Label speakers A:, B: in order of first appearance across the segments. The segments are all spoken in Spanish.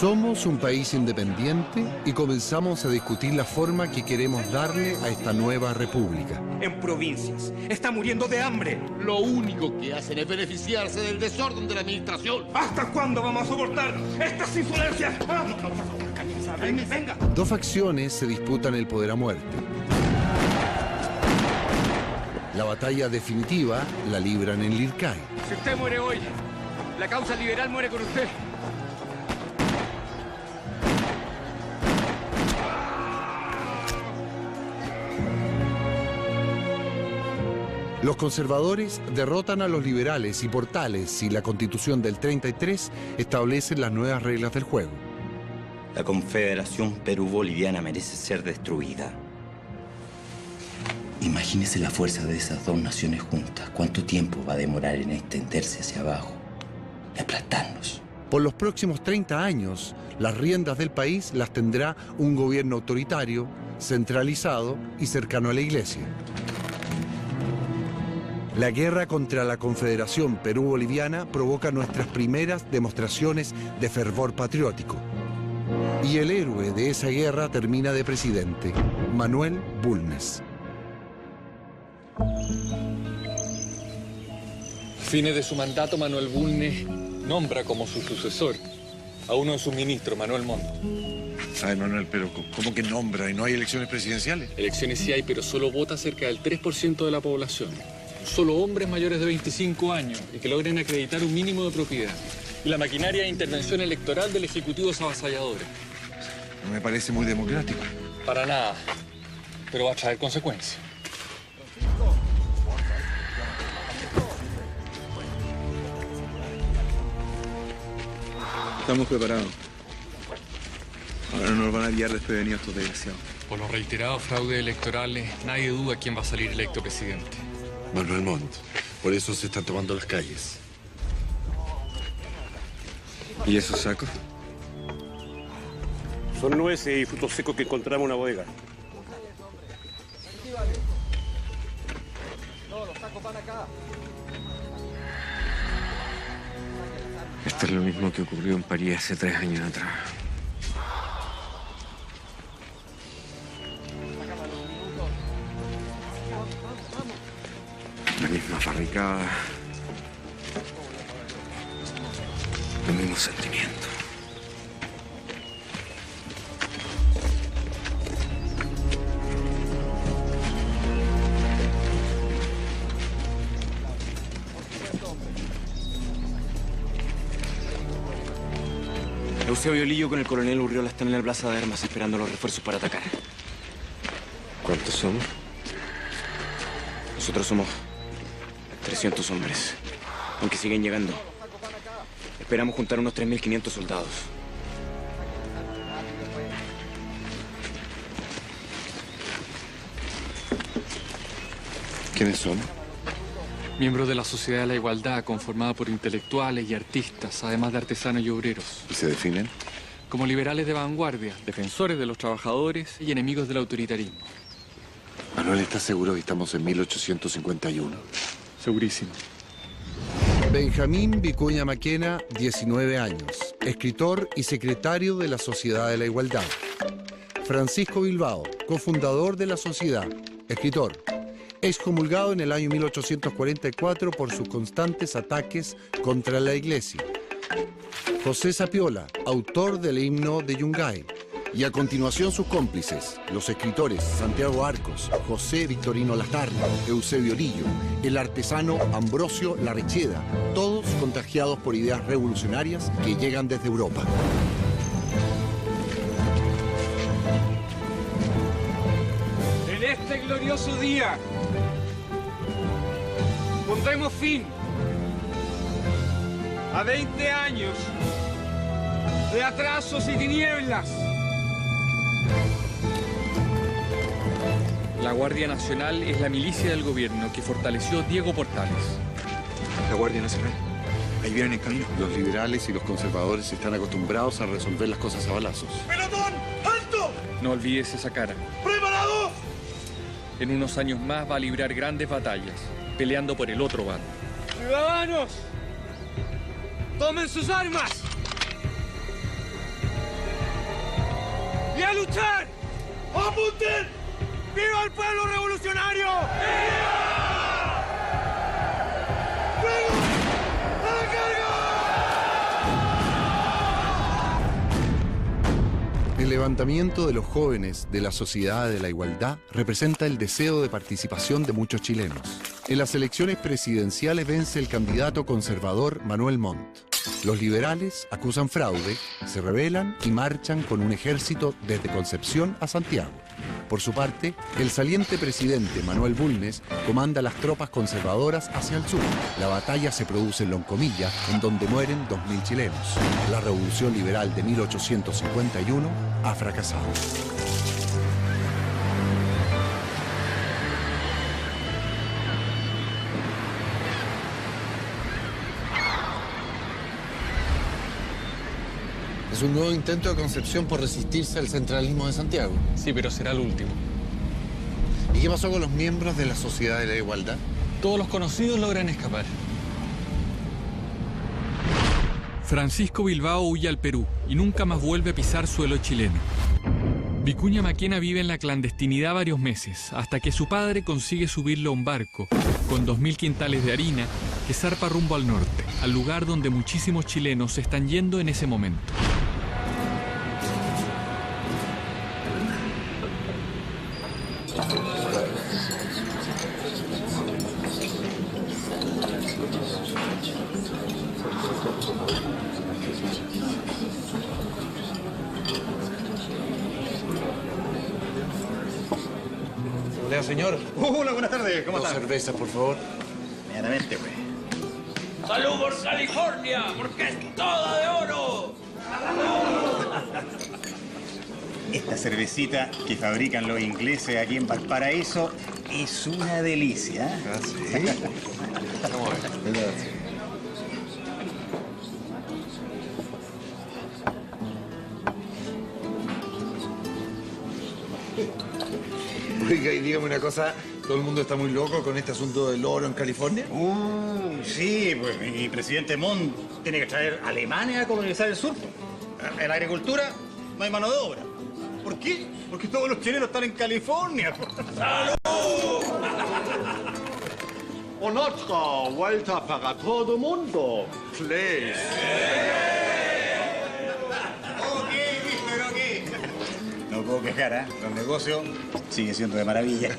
A: Somos un país independiente y comenzamos a discutir la forma que queremos darle a esta nueva república.
B: En provincias está muriendo de hambre.
C: Lo único que hacen es beneficiarse del desorden de la administración.
B: ¿Hasta cuándo vamos a soportar estas insolencias? ¡Vamos, por favor, camisa! ¡Venga!
A: Dos facciones se disputan el poder a muerte. La batalla definitiva la libran en Lircay.
D: Si usted muere hoy, la causa liberal muere con usted.
A: Los conservadores derrotan a los liberales y por tales, y la Constitución del 33 establece las nuevas reglas del juego.
E: La Confederación Perú-Boliviana merece ser destruida. Imagínese la fuerza de esas dos naciones juntas. ¿Cuánto tiempo va a demorar en extenderse hacia abajo y aplastarnos?
A: Por los próximos 30 años, las riendas del país las tendrá un gobierno autoritario, centralizado y cercano a la Iglesia. La guerra contra la Confederación Perú-Boliviana provoca nuestras primeras demostraciones de fervor patriótico. Y el héroe de esa guerra termina de presidente, Manuel Bulnes.
D: A fines de su mandato, Manuel Bulnes nombra como su sucesor a uno de sus ministros, Manuel Montt.
F: Ay, Manuel, pero ¿cómo que nombra? ¿Y no hay elecciones presidenciales?
D: Elecciones sí hay, pero solo vota cerca del 3% de la población. Solo hombres mayores de 25 años y que logren acreditar un mínimo de propiedad. Y la maquinaria de intervención electoral del Ejecutivo es avasalladora.
F: No me parece muy democrático.
D: Para nada, pero va a traer consecuencias.
G: Estamos preparados. Ahora no nos van a pillar desprevenidos estos desgraciados.
D: Por los reiterados fraudes electorales, nadie duda quién va a salir electo presidente.
F: Manuel Montt. Por eso se están tomando las calles.
G: ¿Y esos sacos?
H: Son nueces y frutos secos que encontramos en una bodega.
D: No, los sacos van acá.
G: Esto es lo mismo que ocurrió en París hace 3 años atrás. La misma barricada. Los mismos sentimientos.
I: Eusebio Lillo con el coronel Urriola están en la plaza de armas esperando los refuerzos para atacar.
G: ¿Cuántos somos?
I: Nosotros somos 300 hombres, aunque siguen llegando. Esperamos juntar unos 3.500 soldados.
F: ¿Quiénes son?
D: Miembros de la Sociedad de la Igualdad, conformada por intelectuales y artistas, además de artesanos y obreros.
F: ¿Y se definen?
D: Como liberales de vanguardia, defensores de los trabajadores y enemigos del autoritarismo.
F: Manuel, ¿estás seguro que estamos en 1851?
D: Segurísimo.
A: Benjamín Vicuña Maquena, 19 años, escritor y secretario de la Sociedad de la Igualdad. Francisco Bilbao, cofundador de la sociedad, escritor. Excomulgado en el año 1844 por sus constantes ataques contra la Iglesia. José Sapiola, autor del himno de Yungay. Y a continuación sus cómplices, los escritores Santiago Arcos, José Victorino Lastarria, Eusebio Lillo, el artesano Ambrosio Larrecheda, todos contagiados por ideas revolucionarias que llegan desde Europa.
D: En este glorioso día pondremos fin a 20 años de atrasos y tinieblas. La Guardia Nacional es la milicia del gobierno que fortaleció Diego Portales.
G: La Guardia Nacional. Ahí vienen en camino.
A: Los liberales y los conservadores están acostumbrados a resolver las cosas a balazos.
B: ¡Pelotón! ¡Alto!
D: No olvides esa cara.
B: ¡Preparados!
D: En unos años más va a librar grandes batallas, peleando por el otro bando. ¡Ciudadanos! ¡Tomen sus armas!
B: ¡Y a luchar! ¡Apunten! ¡Viva el pueblo revolucionario! ¡Viva! ¡Fuego! ¡A la carga!
A: El levantamiento de los jóvenes de la Sociedad de la Igualdad representa el deseo de participación de muchos chilenos. En las elecciones presidenciales vence el candidato conservador Manuel Montt. Los liberales acusan fraude, se rebelan y marchan con un ejército desde Concepción a Santiago. Por su parte, el saliente presidente Manuel Bulnes comanda las tropas conservadoras hacia el sur. La batalla se produce en Loncomilla, en donde mueren 2.000 chilenos. La revolución liberal de 1851 ha fracasado.
C: Es un nuevo intento de Concepción por resistirse al centralismo de Santiago.
D: Sí, pero será el último.
C: ¿Y qué pasó con los miembros de la Sociedad de la Igualdad?
D: Todos los conocidos logran escapar. Francisco Bilbao huye al Perú y nunca más vuelve a pisar suelo chileno. Vicuña Maquena vive en la clandestinidad varios meses, hasta que su padre consigue subirlo a un barco con 2.000 quintales de harina que zarpa rumbo al norte, al lugar donde muchísimos chilenos se están yendo en ese momento.
C: Hola, señor.
H: Hola, buenas tardes. ¿Cómo
C: Dos
H: están?
C: cervezas, por favor.
H: Inmediatamente, güey.
B: ¡Salud por California! ¡Porque es toda de oro!
J: Esta cervecita que fabrican los ingleses aquí en Valparaíso es una delicia.
F: Ah, sí. Vamos a ver.
C: Oiga, y dígame una cosa, ¿todo el mundo está muy loco con este asunto del oro en California?
J: Sí, pues mi presidente Montt tiene que traer alemanes a colonizar el sur. En la agricultura no hay mano de obra. ¿Por qué? Porque todos los chilenos están en California.
B: ¡Otra vuelta para todo el mundo! ¡Please!
J: Ok, mister, ok. No puedo quejar, ¿eh? Los negocios siguen siendo de maravilla.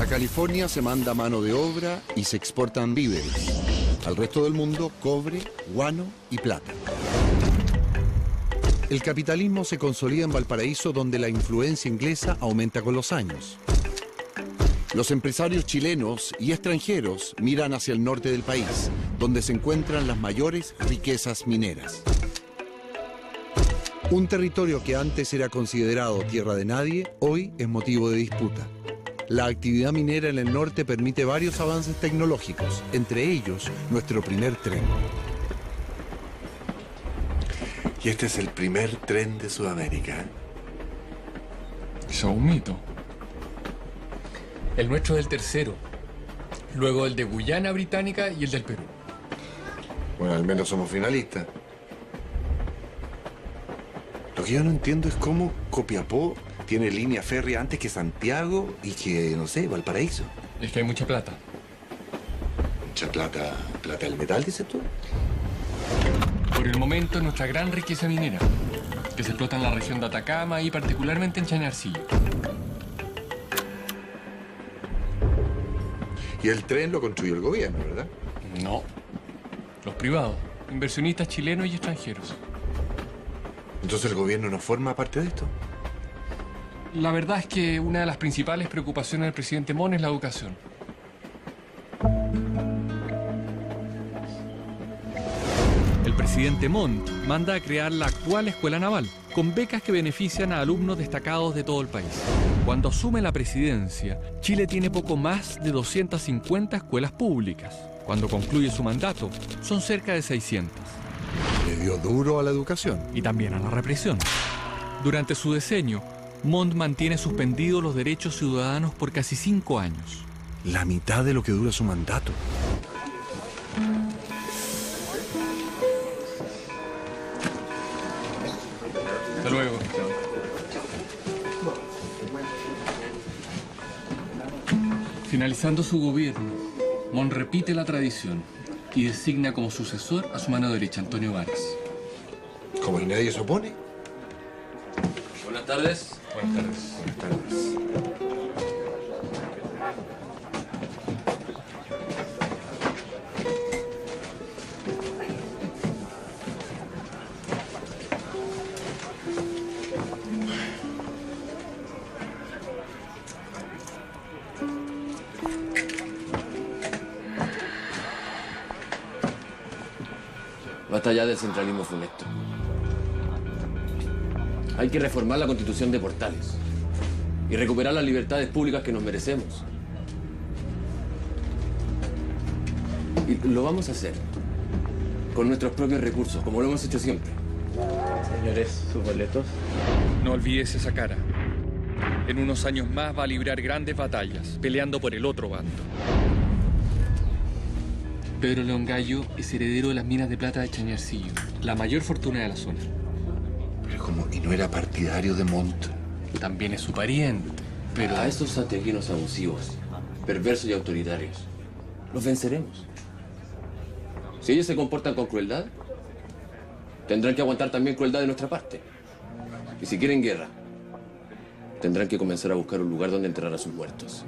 A: A California se manda mano de obra y se exportan víveres. Al resto del mundo, cobre, guano y plata. El capitalismo se consolida en Valparaíso, donde la influencia inglesa aumenta con los años. Los empresarios chilenos y extranjeros miran hacia el norte del país, donde se encuentran las mayores riquezas mineras. Un territorio que antes era considerado tierra de nadie, hoy es motivo de disputa. La actividad minera en el norte permite varios avances tecnológicos, entre ellos nuestro primer tren.
F: Y este es el primer tren de Sudamérica.
D: Eso es un mito. El nuestro es el tercero, luego el de Guyana Británica y el del Perú.
F: Bueno, al menos somos finalistas. Lo que yo no entiendo es cómo Copiapó tiene línea férrea antes que Santiago y que, no sé, Valparaíso.
D: Es que hay mucha plata.
F: Mucha plata. ¿Plata del metal, dices tú?
D: Por el momento es nuestra gran riqueza minera, que se explota en la región de Atacama y particularmente en Chañarcillo.
F: Y el tren lo construyó el gobierno, ¿verdad?
D: No. Los privados, inversionistas chilenos y extranjeros.
F: Entonces el gobierno no forma parte de esto.
D: La verdad es que una de las principales preocupaciones del presidente Montt es la educación. El presidente Montt manda a crear la actual Escuela Naval, con becas que benefician a alumnos destacados de todo el país. Cuando asume la presidencia, Chile tiene poco más de 250 escuelas públicas. Cuando concluye su mandato, son cerca de 600.
A: Le dio duro a la educación.
D: Y también a la represión. Durante su decenio, Montt mantiene suspendidos los derechos ciudadanos por casi 5 años.
F: La mitad de lo que dura su mandato.
D: Hasta luego. Finalizando su gobierno, Montt repite la tradición y designa como sucesor a su mano derecha, Antonio Varas.
A: Como y nadie se opone.
K: Buenas tardes.
D: Buenas tardes.
A: Buenas tardes.
K: Basta ya del centralismo funesto. Hay que reformar la Constitución de Portales y recuperar las libertades públicas que nos merecemos. Y lo vamos a hacer con nuestros propios recursos, como lo hemos hecho siempre.
L: Señores, sus boletos.
D: No olvides esa cara. En unos años más va a librar grandes batallas, peleando por el otro bando. Pedro León Gallo es heredero de las minas de plata de Chañarcillo, la mayor fortuna de la zona.
A: Pero como, ¿y no era partidario de Montt?
D: También es su pariente, pero...
K: A esos santiaguinos abusivos, perversos y autoritarios, los venceremos. Si ellos se comportan con crueldad, tendrán que aguantar también crueldad de nuestra parte. Y si quieren guerra, tendrán que comenzar a buscar un lugar donde enterrar a sus muertos.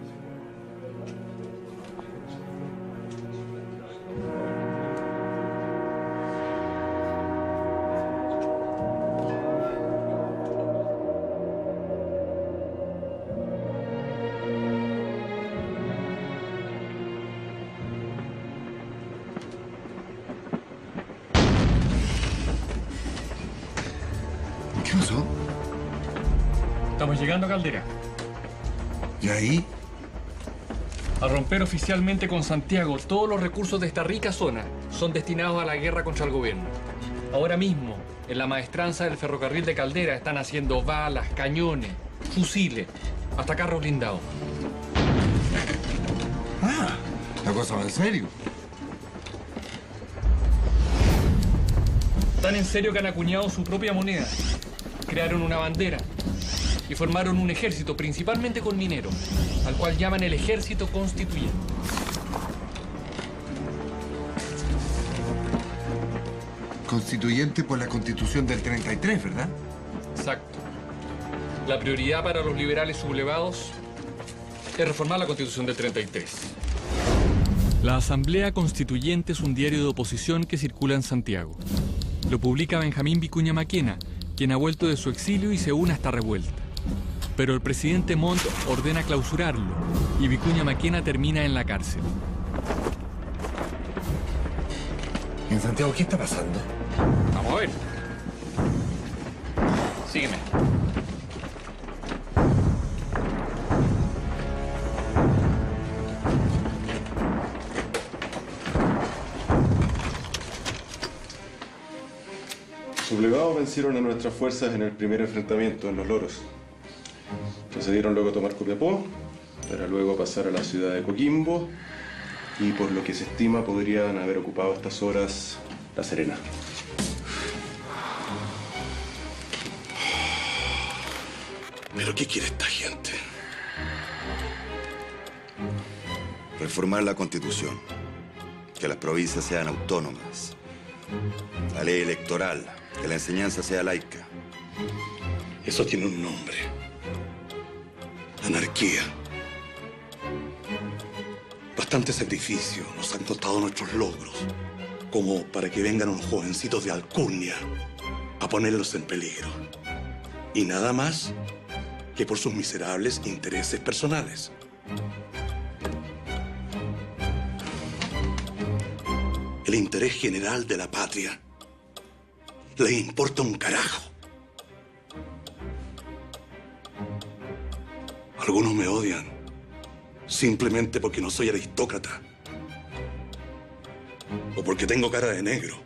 A: ¿Qué pasó?
D: Estamos llegando a Caldera.
A: ¿Y ahí?
D: A romper oficialmente con Santiago, todos los recursos de esta rica zona son destinados a la guerra contra el gobierno. Ahora mismo, en la maestranza del ferrocarril de Caldera están haciendo balas, cañones, fusiles, hasta carros blindados.
A: Ah, la cosa va en serio.
D: Tan en serio que han acuñado su propia moneda. Crearon una bandera y formaron un ejército, principalmente con mineros, al cual llaman el Ejército Constituyente.
A: Constituyente por la Constitución del 33, ¿verdad?
D: Exacto. La prioridad para los liberales sublevados es reformar la Constitución del 33. La Asamblea Constituyente es un diario de oposición que circula en Santiago. Lo publica Benjamín Vicuña Maquena, quien ha vuelto de su exilio y se une a esta revuelta. Pero el presidente Montt ordena clausurarlo y Vicuña Maquena termina en la cárcel.
A: ¿En Santiago qué está pasando?
D: Vamos a ver. Sígueme.
M: Los sublevados vencieron a nuestras fuerzas en el primer enfrentamiento en Los Loros. Procedieron luego a tomar Copiapó, para luego pasar a la ciudad de Coquimbo y por lo que se estima podrían haber ocupado a estas horas La Serena.
N: ¿Pero qué quiere esta gente? Reformar la Constitución, que las provincias sean autónomas, la ley electoral, que la enseñanza sea laica. Eso tiene un nombre. Anarquía. Bastante sacrificio nos han costado nuestros logros, como para que vengan unos jovencitos de alcurnia a ponerlos en peligro. Y nada más que por sus miserables intereses personales. El interés general de la patria le importa un carajo. Algunos me odian simplemente porque no soy aristócrata o porque tengo cara de negro.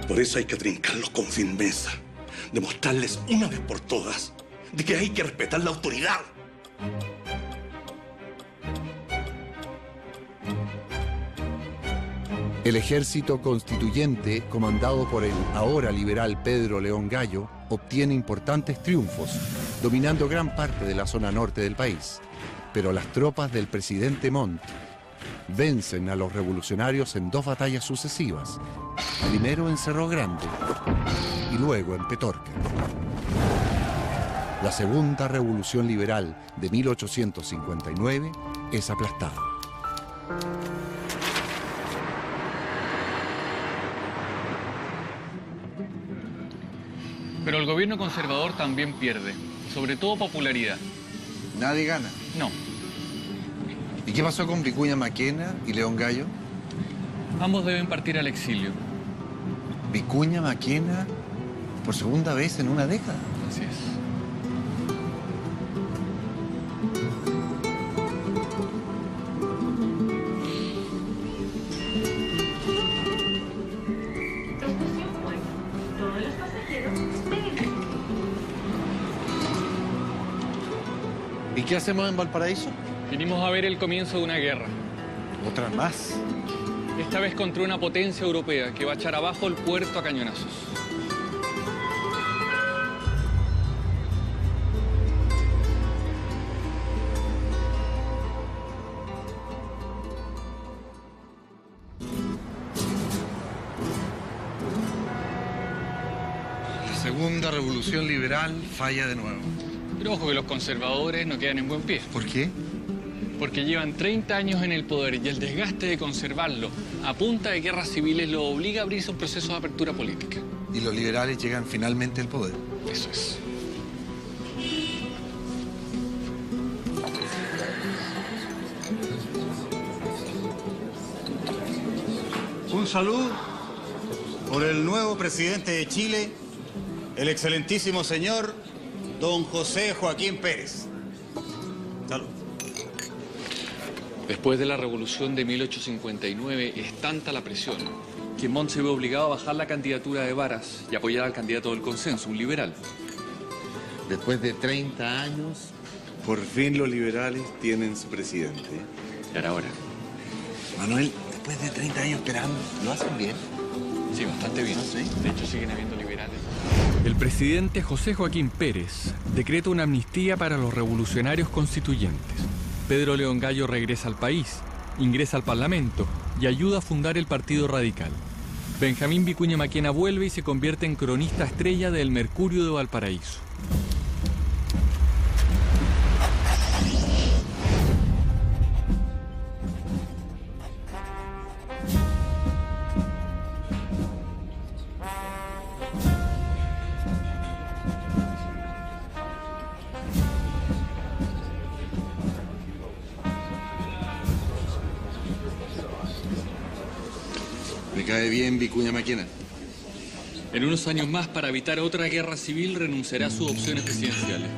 N: Por eso hay que trincarlos con firmeza, demostrarles una vez por todas de que hay que respetar la autoridad.
A: El ejército constituyente, comandado por el ahora liberal Pedro León Gallo, obtiene importantes triunfos, dominando gran parte de la zona norte del país. Pero las tropas del presidente Montt vencen a los revolucionarios en 2 batallas sucesivas, primero en Cerro Grande y luego en Petorca. La segunda revolución liberal de 1859 es aplastada.
D: Pero el gobierno conservador también pierde, sobre todo popularidad.
C: Nadie gana.
D: No.
C: ¿Y qué pasó con Vicuña Maquena y León Gallo?
D: Ambos deben partir al exilio.
C: Vicuña Maquena por segunda vez en una década.
D: Así es.
C: ¿Y qué hacemos en Valparaíso?
D: Vinimos a ver el comienzo de una guerra.
C: ¿Otra más?
D: Esta vez contra una potencia europea que va a echar abajo el puerto a cañonazos.
C: La segunda revolución liberal falla de nuevo.
D: Pero ojo que los conservadores no quedan en buen pie.
C: ¿Por qué?
D: Porque llevan 30 años en el poder y el desgaste de conservarlo a punta de guerras civiles lo obliga a abrirse un proceso de apertura política.
C: Y los liberales llegan finalmente al poder.
D: Eso es.
J: Un saludo por el nuevo presidente de Chile, el excelentísimo señor don José Joaquín Pérez. Salud.
D: Después de la revolución de 1859 es tanta la presión que Montt se ve obligado a bajar la candidatura de Varas y apoyar al candidato del consenso, un liberal.
C: Después de 30 años...
F: Por fin los liberales tienen su presidente.
D: Y ahora.
C: Manuel, después de 30 años esperando, ¿lo hacen bien?
D: Sí, bastante bien.
C: ¿Sí?
D: De hecho, siguen habiendo liberales. El presidente José Joaquín Pérez decreta una amnistía para los revolucionarios constituyentes. Pedro León Gallo regresa al país, ingresa al Parlamento y ayuda a fundar el Partido Radical. Benjamín Vicuña Maquena vuelve y se convierte en cronista estrella del Mercurio de Valparaíso.
C: Me cae bien Vicuña Maquena.
D: En unos años más, para evitar otra guerra civil, renunciará a sus opciones presidenciales.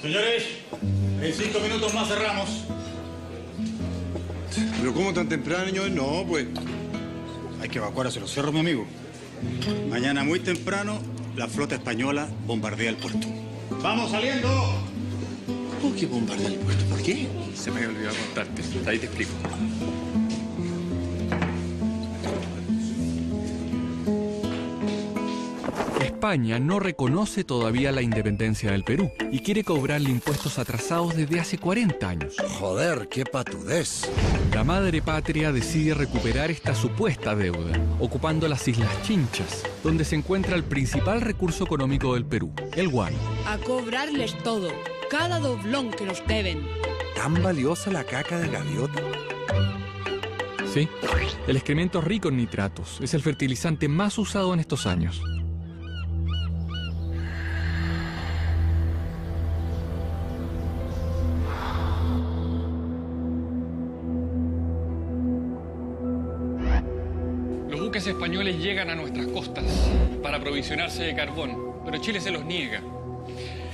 J: Señores, en 5 minutos más cerramos.
C: ¿Pero cómo tan temprano? No, pues...
J: Hay que evacuar hacia los cerros, mi amigo. Mañana muy temprano, la flota española bombardea el puerto. ¡Vamos saliendo!
C: ¿Por qué bombardea el puerto? ¿Por qué?
D: Se me había olvidado contarte. Ahí te explico. España no reconoce todavía la independencia del Perú y quiere cobrarle impuestos atrasados desde hace 40 años.
A: Joder, qué patudez.
D: La madre patria decide recuperar esta supuesta deuda, ocupando las Islas Chinchas, donde se encuentra el principal recurso económico del Perú, el guano.
O: A cobrarles todo, cada doblón que nos deben.
A: ¿Tan valiosa la caca de gaviota?
D: Sí, el excremento rico en nitratos es el fertilizante más usado en estos años. Los buques españoles llegan a nuestras costas para aprovisionarse de carbón, pero Chile se los niega.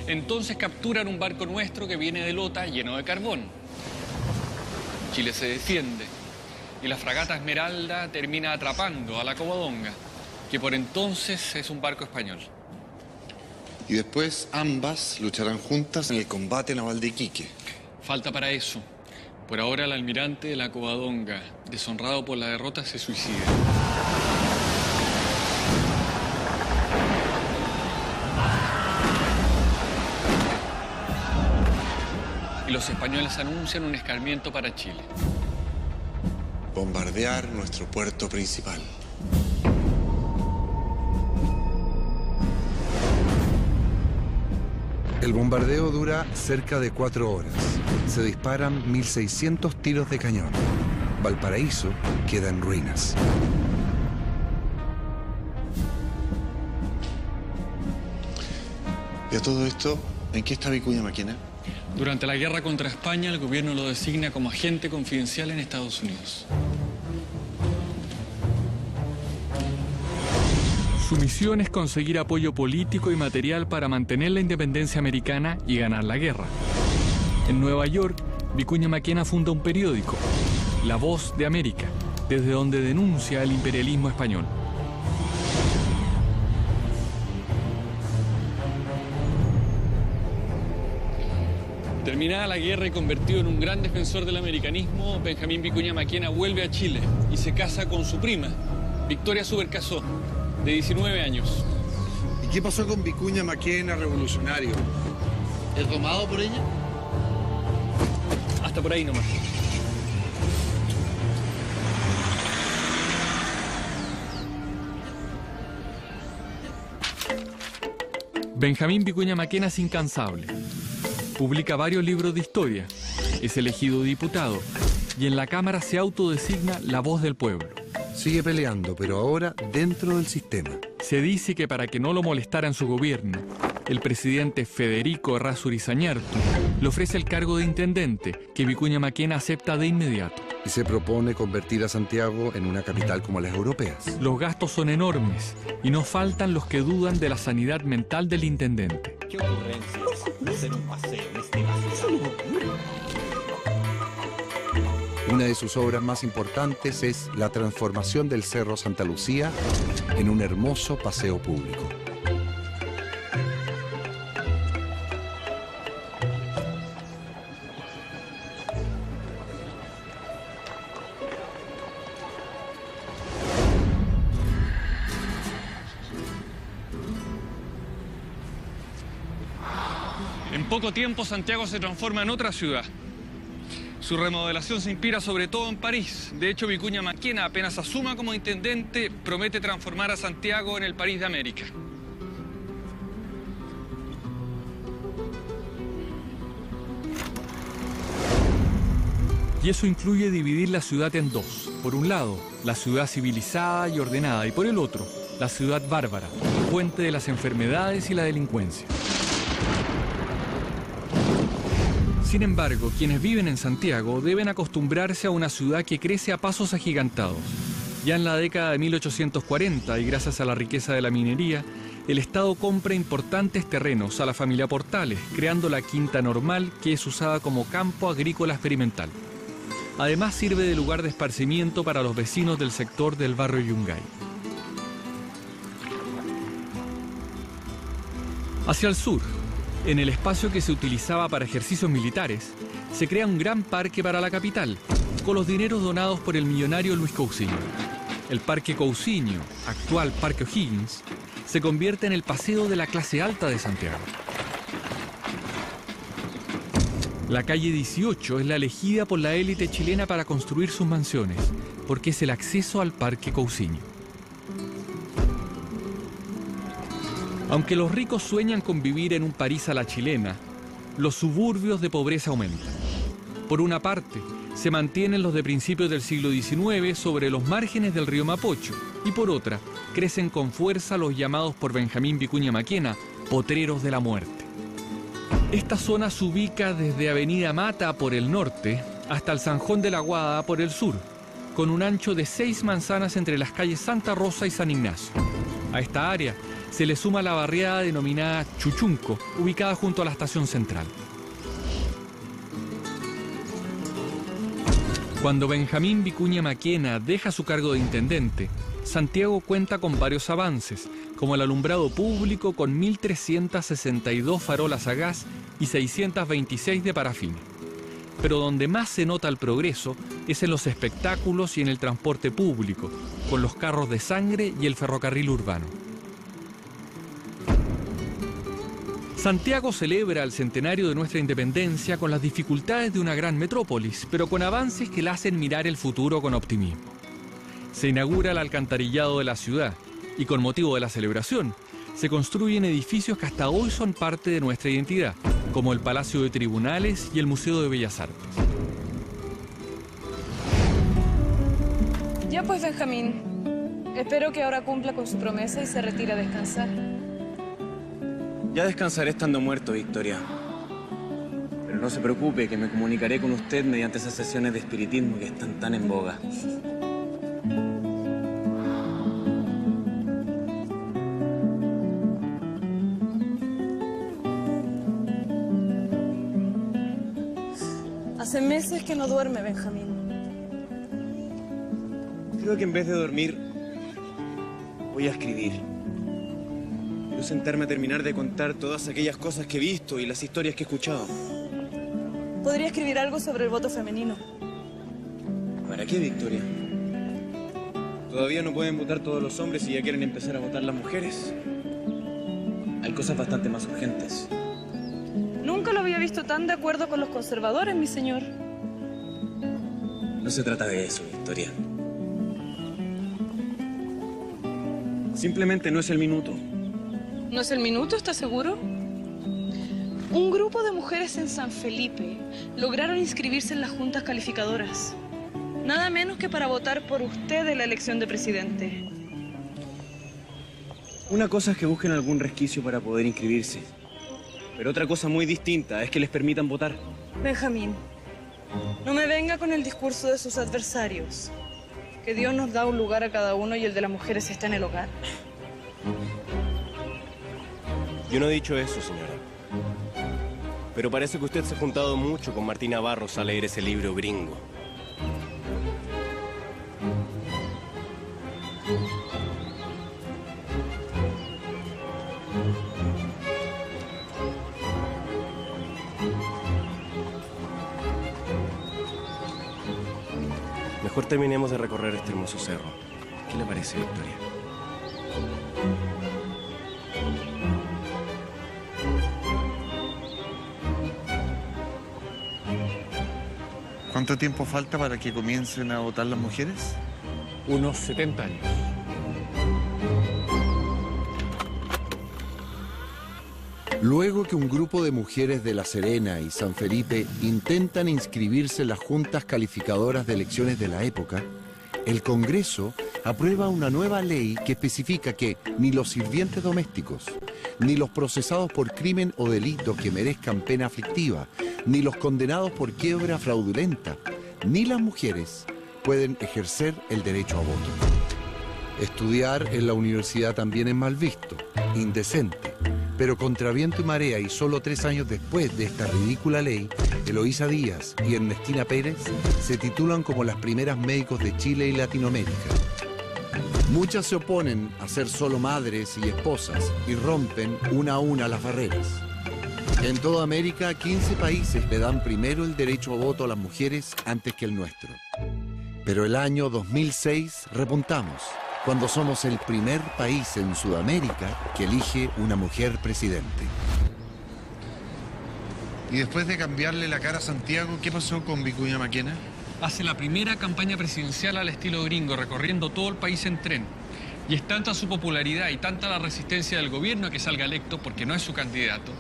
D: Entonces capturan un barco nuestro que viene de Lota lleno de carbón. Chile se defiende y la fragata Esmeralda termina atrapando a la Covadonga, que por entonces es un barco español.
C: Y después ambas lucharán juntas en el combate naval de Iquique.
D: Falta para eso. Por ahora el almirante de la Covadonga, deshonrado por la derrota, se suicida. Y los españoles anuncian un escarmiento para Chile.
P: Bombardear nuestro puerto principal.
A: El bombardeo dura cerca de 4 horas. Se disparan 1.600 tiros de cañón. Valparaíso queda en ruinas.
F: Y a todo esto, ¿en qué está Vicuña Maquena?
D: Durante la guerra contra España, el gobierno lo designa como agente confidencial en Estados Unidos. Su misión es conseguir apoyo político y material para mantener la independencia americana y ganar la guerra. En Nueva York, Vicuña Maquena funda un periódico, La Voz de América, desde donde denuncia el imperialismo español. Terminada la guerra y convertido en un gran defensor del americanismo, Benjamín Vicuña Maquena vuelve a Chile y se casa con su prima, Victoria Subercaseaux, de 19 años.
C: ¿Y qué pasó con Vicuña Maquena, revolucionario? ¿Es domado por ella?
D: Hasta por ahí nomás. Benjamín Vicuña Maquena es incansable. Publica varios libros de historia, es elegido diputado y en la Cámara se autodesigna la voz del pueblo.
A: Sigue peleando, pero ahora dentro del sistema.
D: Se dice que para que no lo molestara en su gobierno, el presidente Federico Errázuriz Zañartu le ofrece el cargo de intendente, que Vicuña Maquena acepta de inmediato.
A: Y se propone convertir a Santiago en una capital como las europeas.
D: Los gastos son enormes y no faltan los que dudan de la sanidad mental del intendente.
H: ¿Qué ocurrencia es hacer un paseo en este vaso?
A: Una de sus obras más importantes es la transformación del Cerro Santa Lucía en un hermoso paseo público.
D: En poco tiempo Santiago se transforma en otra ciudad. Su remodelación se inspira sobre todo en París. De hecho, Vicuña Maquena, apenas asuma como intendente, promete transformar a Santiago en el París de América. Y eso incluye dividir la ciudad en dos. Por un lado, la ciudad civilizada y ordenada, y por el otro, la ciudad bárbara, fuente de las enfermedades y la delincuencia. Sin embargo, quienes viven en Santiago deben acostumbrarse a una ciudad que crece a pasos agigantados. Ya en la década de 1840, y gracias a la riqueza de la minería, el Estado compra importantes terrenos a la familia Portales, creando la Quinta Normal, que es usada como campo agrícola experimental. Además, sirve de lugar de esparcimiento para los vecinos del sector del barrio Yungay. Hacia el sur, en el espacio que se utilizaba para ejercicios militares, se crea un gran parque para la capital, con los dineros donados por el millonario Luis Cousiño. El Parque Cousiño, actual Parque O'Higgins, se convierte en el paseo de la clase alta de Santiago. La calle 18 es la elegida por la élite chilena para construir sus mansiones, porque es el acceso al Parque Cousiño. Aunque los ricos sueñan con vivir en un París a la chilena, los suburbios de pobreza aumentan. Por una parte, se mantienen los de principios del siglo XIX sobre los márgenes del río Mapocho, y por otra, crecen con fuerza los llamados por Benjamín Vicuña Maquena potreros de la muerte. Esta zona se ubica desde Avenida Mata por el norte hasta el Zanjón de la Guada por el sur, con un ancho de 6 manzanas entre las calles Santa Rosa y San Ignacio. A esta área se le suma la barriada denominada Chuchunco, ubicada junto a la estación central. Cuando Benjamín Vicuña Maquena deja su cargo de intendente, Santiago cuenta con varios avances, como el alumbrado público con 1.362 farolas a gas y 626 de parafina. pero donde más se nota el progreso es en los espectáculos y en el transporte público, con los carros de sangre y el ferrocarril urbano. Santiago celebra el centenario de nuestra independencia con las dificultades de una gran metrópolis, pero con avances que la hacen mirar el futuro con optimismo. Se inaugura el alcantarillado de la ciudad y con motivo de la celebración se construyen edificios que hasta hoy son parte de nuestra identidad, como el Palacio de Tribunales y el Museo de Bellas Artes.
Q: Ya pues, Benjamín, espero que ahora cumpla con su promesa y se retire a descansar.
I: Ya descansaré estando muerto, Victoria. Pero no se preocupe, que me comunicaré con usted mediante esas sesiones de espiritismo que están tan en boga.
Q: Hace meses que no duerme, Benjamín.
I: Creo que en vez de dormir, voy a escribir. Quiero sentarme a terminar de contar todas aquellas cosas que he visto y las historias que he escuchado.
Q: Podría escribir algo sobre el voto femenino.
I: ¿Para qué, Victoria? Todavía no pueden votar todos los hombres y ya quieren empezar a votar las mujeres. Hay cosas bastante más urgentes.
Q: Nunca lo había visto tan de acuerdo con los conservadores, mi señor.
I: No se trata de eso, Victoria. Simplemente no es el minuto.
Q: ¿No es el minuto, está seguro? Un grupo de mujeres en San Felipe lograron inscribirse en las juntas calificadoras. Nada menos que para votar por usted en la elección de presidente.
I: Una cosa es que busquen algún resquicio para poder inscribirse. Pero otra cosa muy distinta es que les permitan votar.
Q: Benjamín, no me venga con el discurso de sus adversarios. Que Dios nos da un lugar a cada uno y el de las mujeres está en el hogar.
L: Yo no he dicho eso, señora. Pero parece que usted se ha juntado mucho con Martina Barros a leer ese libro gringo. Mejor terminemos de recorrer este hermoso cerro. ¿Qué le parece, Victoria?
C: ¿Cuánto tiempo falta para que comiencen a votar las mujeres?
D: Unos 70 años.
A: Luego que un grupo de mujeres de La Serena y San Felipe intentan inscribirse en las juntas calificadoras de elecciones de la época, el Congreso aprueba una nueva ley que especifica que ni los sirvientes domésticos, ni los procesados por crimen o delito que merezcan pena aflictiva, ni los condenados por quiebra fraudulenta, ni las mujeres pueden ejercer el derecho a voto. Estudiar en la universidad también es mal visto, indecente. Pero contra viento y marea y solo 3 años después de esta ridícula ley, Eloísa Díaz y Ernestina Pérez se titulan como las primeras médicos de Chile y Latinoamérica. Muchas se oponen a ser solo madres y esposas y rompen una a una las barreras. En toda América, 15 países le dan primero el derecho a voto a las mujeres antes que el nuestro. Pero el año 2006 repuntamos, cuando somos el primer país en Sudamérica que elige una mujer presidente.
C: Y después de cambiarle la cara a Santiago, ¿qué pasó con Vicuña Maquena?
D: Hace la primera campaña presidencial al estilo gringo, recorriendo todo el país en tren. Y es tanta su popularidad y tanta la resistencia del gobierno a que salga electo, porque no es su candidato,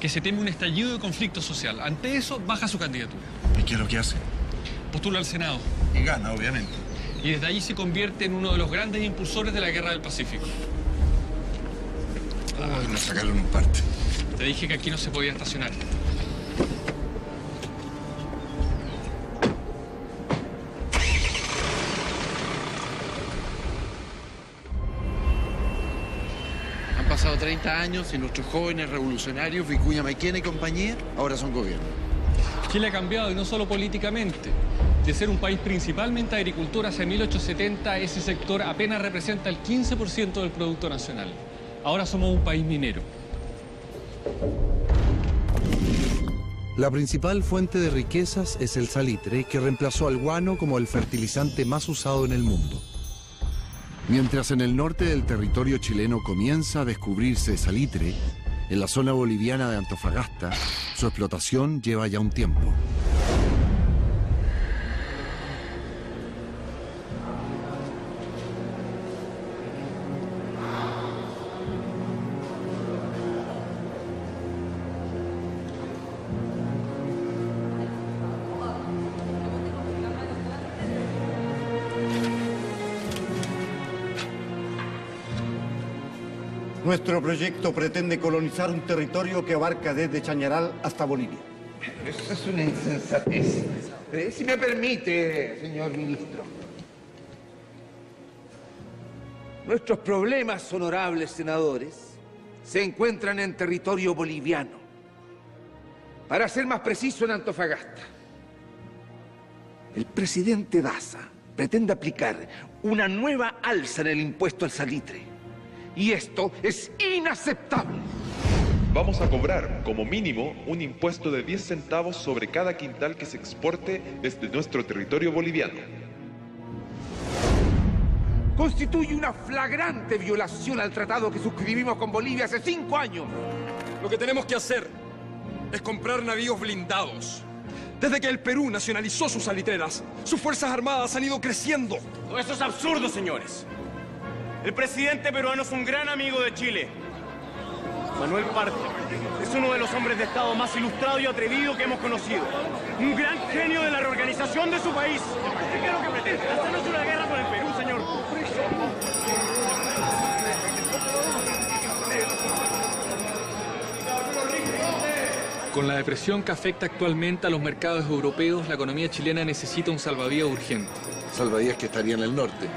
D: que se teme un estallido de conflicto social. Ante eso, baja su candidatura.
C: ¿Y qué es lo que hace?
D: Postula al Senado.
C: Y gana, obviamente.
D: Y desde allí se convierte en uno de los grandes impulsores de la Guerra del Pacífico.
C: Ay, nos sacaron un parte.
D: Te dije que aquí no se podía estacionar.
C: Han pasado 30 años y nuestros jóvenes revolucionarios, Vicuña Maquena y compañía, ahora son gobierno.
D: Chile ha cambiado, y no solo políticamente. De ser un país principalmente agricultor, hacia 1870 ese sector apenas representa el 15% del Producto Nacional. Ahora somos un país minero.
A: La principal fuente de riquezas es el salitre, que reemplazó al guano como el fertilizante más usado en el mundo. Mientras en el norte del territorio chileno comienza a descubrirse salitre, en la zona boliviana de Antofagasta, su explotación lleva ya un tiempo.
J: Nuestro proyecto pretende colonizar un territorio que abarca desde Chañaral hasta Bolivia.
R: Eso es una insensatez. Si me permite, señor ministro. Nuestros problemas, honorables senadores, se encuentran en territorio boliviano. Para ser más preciso, en Antofagasta. El presidente Daza pretende aplicar una nueva alza en el impuesto al salitre. Y esto es inaceptable.
S: Vamos a cobrar, como mínimo, un impuesto de 10 centavos sobre cada quintal que se exporte desde nuestro territorio boliviano.
R: Constituye una flagrante violación al tratado que suscribimos con Bolivia hace 5 años.
T: Lo que tenemos que hacer es comprar navíos blindados. Desde que el Perú nacionalizó sus salitreras, sus fuerzas armadas han ido creciendo.
I: Todo eso es absurdo, señores. El presidente peruano es un gran amigo de Chile. Manuel Parte es uno de los hombres de Estado más ilustrado y atrevido que hemos conocido. Un gran genio de la reorganización de su país. ¿Qué es lo que pretende? ¿Hacernos una guerra con el Perú, señor?
D: Con la depresión que afecta actualmente a los mercados europeos, la economía chilena necesita un salvavidas urgente.
A: Salvavidas que estaría en el norte.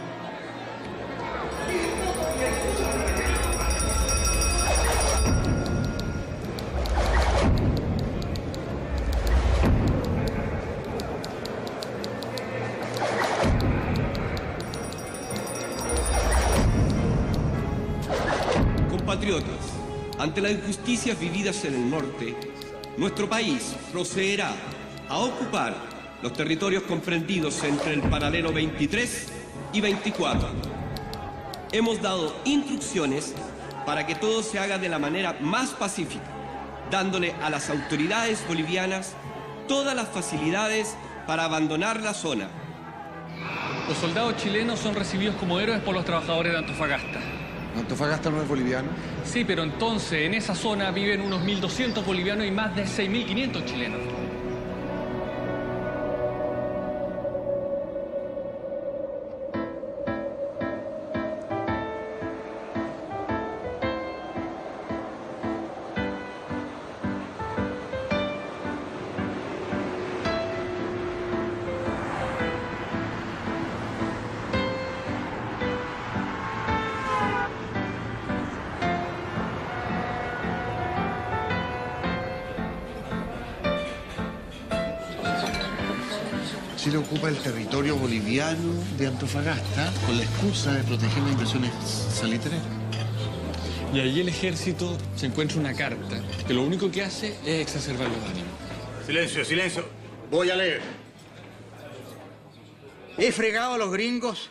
U: Compatriotas, ante las injusticias vividas en el norte, nuestro país procederá a ocupar los territorios comprendidos entre el paralelo 23 y 24. Hemos dado instrucciones para que todo se haga de la manera más pacífica, dándole a las autoridades bolivianas todas las facilidades para abandonar la zona.
D: Los soldados chilenos son recibidos como héroes por los trabajadores de Antofagasta.
A: ¿Antofagasta no es boliviano?
D: Sí, pero entonces en esa zona viven unos 1.200 bolivianos y más de 6.500 chilenos.
A: Chile ocupa el territorio boliviano de Antofagasta con la excusa de proteger las inversiones salitreras.
D: Y allí el ejército se encuentra una carta que lo único que hace es exacerbar los ánimos.
J: Silencio, silencio. Voy a leer. He fregado a los gringos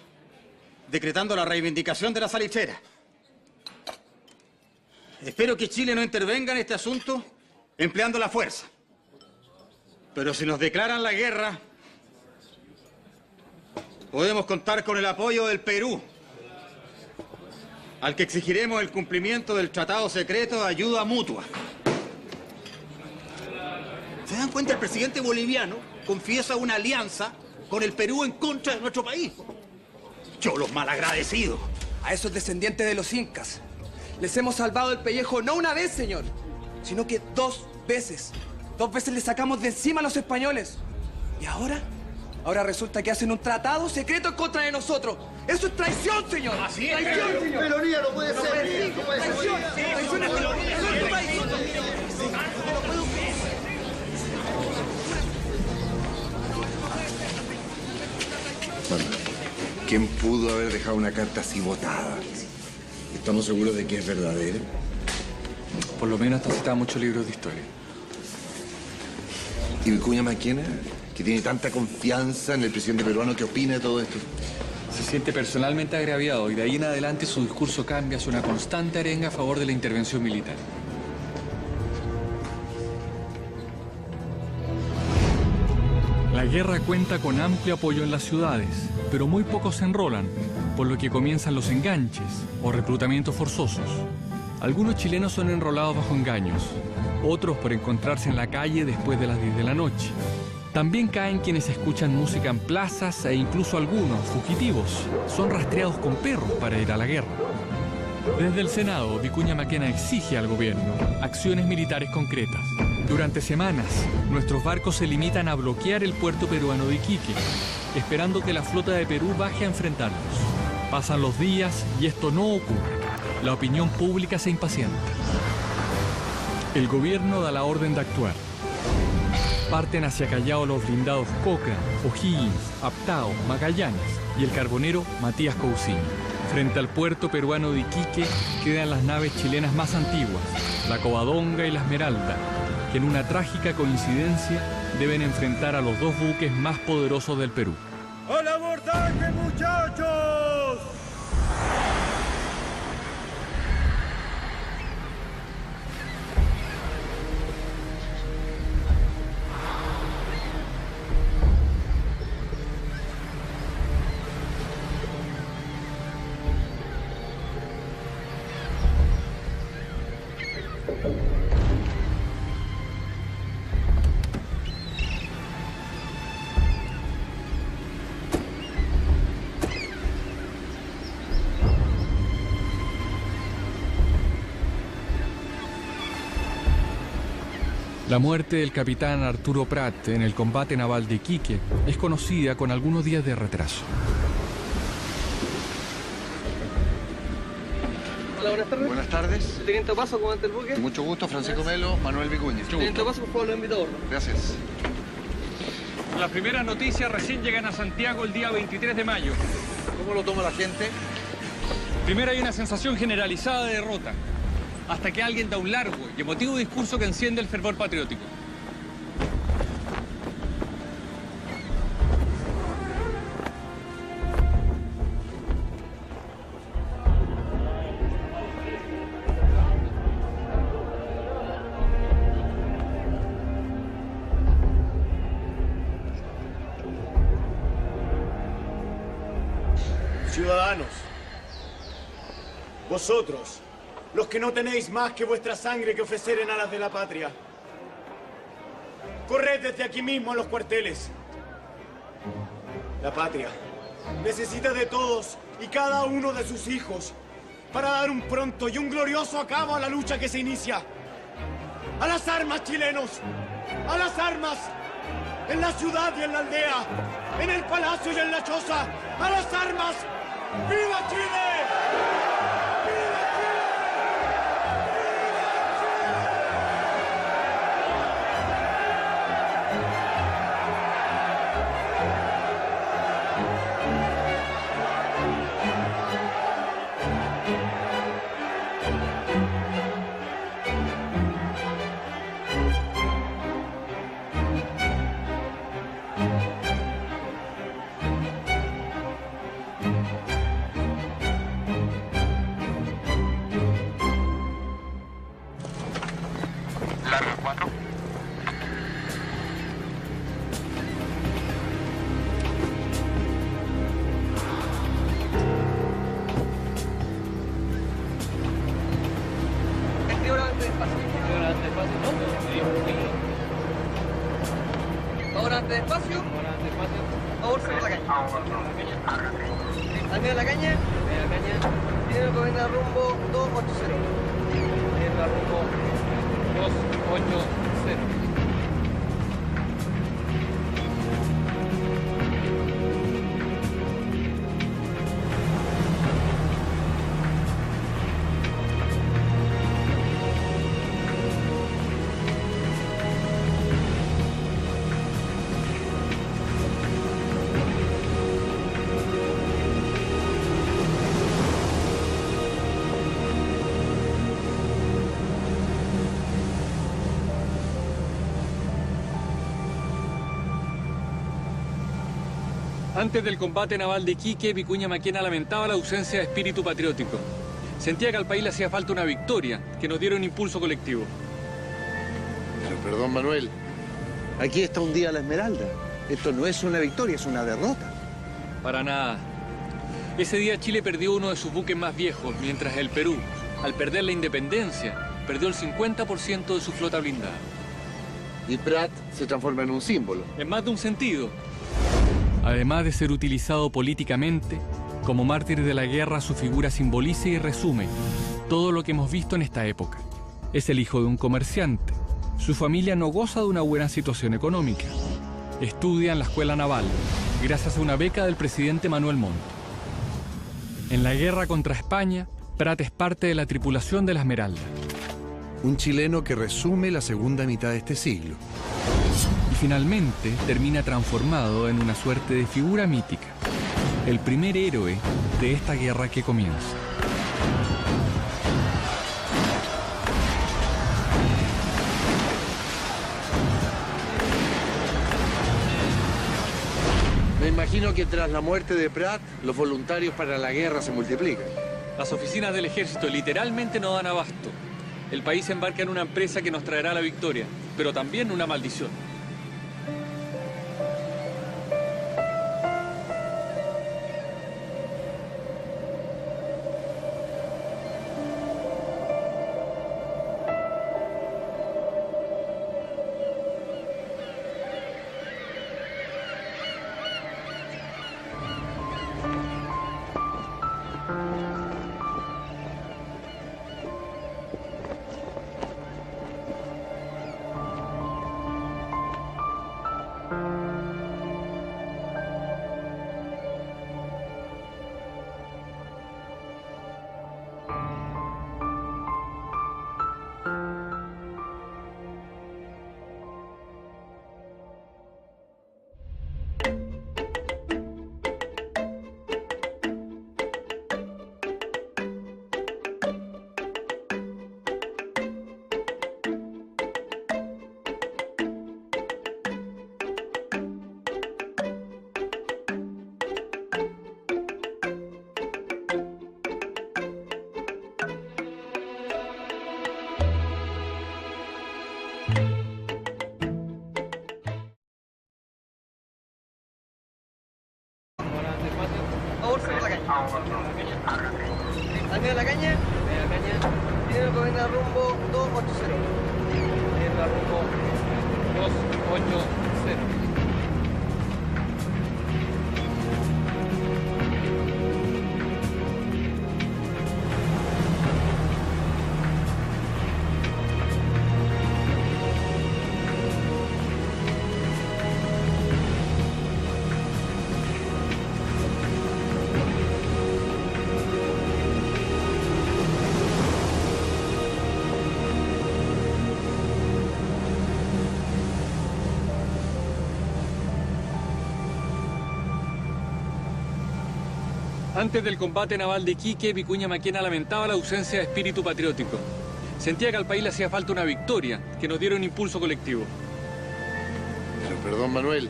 J: decretando la reivindicación de la salitrera. Espero que Chile no intervenga en este asunto empleando la fuerza. Pero si nos declaran la guerra, podemos contar con el apoyo del Perú, al que exigiremos el cumplimiento del tratado secreto de ayuda mutua. ¿Se dan cuenta? El presidente boliviano confiesa una alianza con el Perú en contra de nuestro país. Yo, los malagradecidos.
V: A esos descendientes de los incas les hemos salvado el pellejo no una vez, señor, sino que 2 veces. 2 veces le sacamos de encima a los españoles. ¿Y ahora? Ahora resulta que hacen un tratado secreto en contra de nosotros. ¡Eso es traición, señor!
J: Así es.
V: ¡Traición, señor!
J: Peronía no puede ser.
V: ¡Traición! ¡Traición es traición!
A: Bueno, ¿quién pudo haber dejado una carta así botada? ¿Estamos seguros de que es verdadera?
D: Por lo menos está citada en muchos libros de historia.
F: ¿Y Vicuña Maquena, que tiene tanta confianza en el presidente peruano, qué opina de todo esto?
D: Se siente personalmente agraviado y de ahí en adelante su discurso cambia hacia una constante arenga a favor de la intervención militar. La guerra cuenta con amplio apoyo en las ciudades, pero muy pocos se enrolan, por lo que comienzan los enganches o reclutamientos forzosos. Algunos chilenos son enrolados bajo engaños, otros por encontrarse en la calle después de las 10 de la noche. También caen quienes escuchan música en plazas e incluso algunos, fugitivos, son rastreados con perros para ir a la guerra. Desde el Senado, Vicuña Maquena exige al gobierno acciones militares concretas. Durante semanas, nuestros barcos se limitan a bloquear el puerto peruano de Iquique, esperando que la flota de Perú baje a enfrentarlos. Pasan los días y esto no ocurre. La opinión pública se impacienta. El gobierno da la orden de actuar. Parten hacia Callao los blindados Cochrane, O'Higgins, Aptao, Magallanes y el carbonero Matías Cousiño. Frente al puerto peruano de Iquique quedan las naves chilenas más antiguas, la Covadonga y la Esmeralda, que en una trágica coincidencia deben enfrentar a los dos buques más poderosos del Perú.
B: ¡Al abordaje, muchachos!
D: La muerte del capitán Arturo Prat en el combate naval de Iquique es conocida con algunos días de retraso.
E: Hola, buenas tardes.
A: Buenas tardes.
E: Teniente Paso, comandante del buque.
A: Mucho gusto, Francisco Melo, Manuel Vicuña.
E: Teniente Paso, por favor, lo invito a bordo.
A: Gracias.
D: Las primeras noticias recién llegan a Santiago el día 23 de mayo.
A: ¿Cómo lo toma la gente?
D: Primero hay una sensación generalizada de derrota, hasta que alguien da un largo y emotivo discurso que enciende el fervor patriótico.
I: Ciudadanos, vosotros, los que no tenéis más que vuestra sangre que ofrecer en aras de la patria, corred desde aquí mismo a los cuarteles. La patria necesita de todos y cada uno de sus hijos para dar un pronto y un glorioso acabo a la lucha que se inicia. ¡A las armas, chilenos! ¡A las armas! En la ciudad y en la aldea, en el palacio y en la choza, ¡a las armas! ¡Viva Chile!
E: Ahora ante despacio. Favor, sobre la caña. Al medio de la caña. Tiene que venir a rumbo 280. Viene a rumbo 280.
D: Antes del combate naval de Iquique, Vicuña Maquena lamentaba la ausencia de espíritu patriótico. Sentía que al país le hacía falta una victoria, que nos diera un impulso colectivo.
C: Pero perdón, Manuel, aquí está hundida la Esmeralda. Esto no es una victoria, es una derrota.
D: Para nada. Ese día Chile perdió uno de sus buques más viejos, mientras el Perú, al perder la independencia, perdió el 50% de su flota blindada.
C: Y Prat se transforma en un símbolo.
D: En más de un sentido. Además de ser utilizado políticamente, como mártir de la guerra, su figura simboliza y resume todo lo que hemos visto en esta época. Es el hijo de un comerciante. Su familia no goza de una buena situación económica. Estudia en la escuela naval, gracias a una beca del presidente Manuel Montt. En la guerra contra España, Prat es parte de la tripulación de la Esmeralda.
A: Un chileno que resume la segunda mitad de este siglo.
D: Y finalmente termina transformado en una suerte de figura mítica, el primer héroe de esta guerra que comienza.
C: Me imagino que tras la muerte de Prat, los voluntarios para la guerra se multiplican.
D: Las oficinas del ejército literalmente no dan abasto. El país se embarca en una empresa que nos traerá la victoria, pero también una maldición.
E: Salida de la caña. Tiene que venir rumbo 280.
D: Tiene rumbo 280. Antes del combate naval de Iquique, Vicuña Maquena lamentaba la ausencia de espíritu patriótico. Sentía que al país le hacía falta una victoria, que nos diera un impulso colectivo.
C: Pero perdón, Manuel,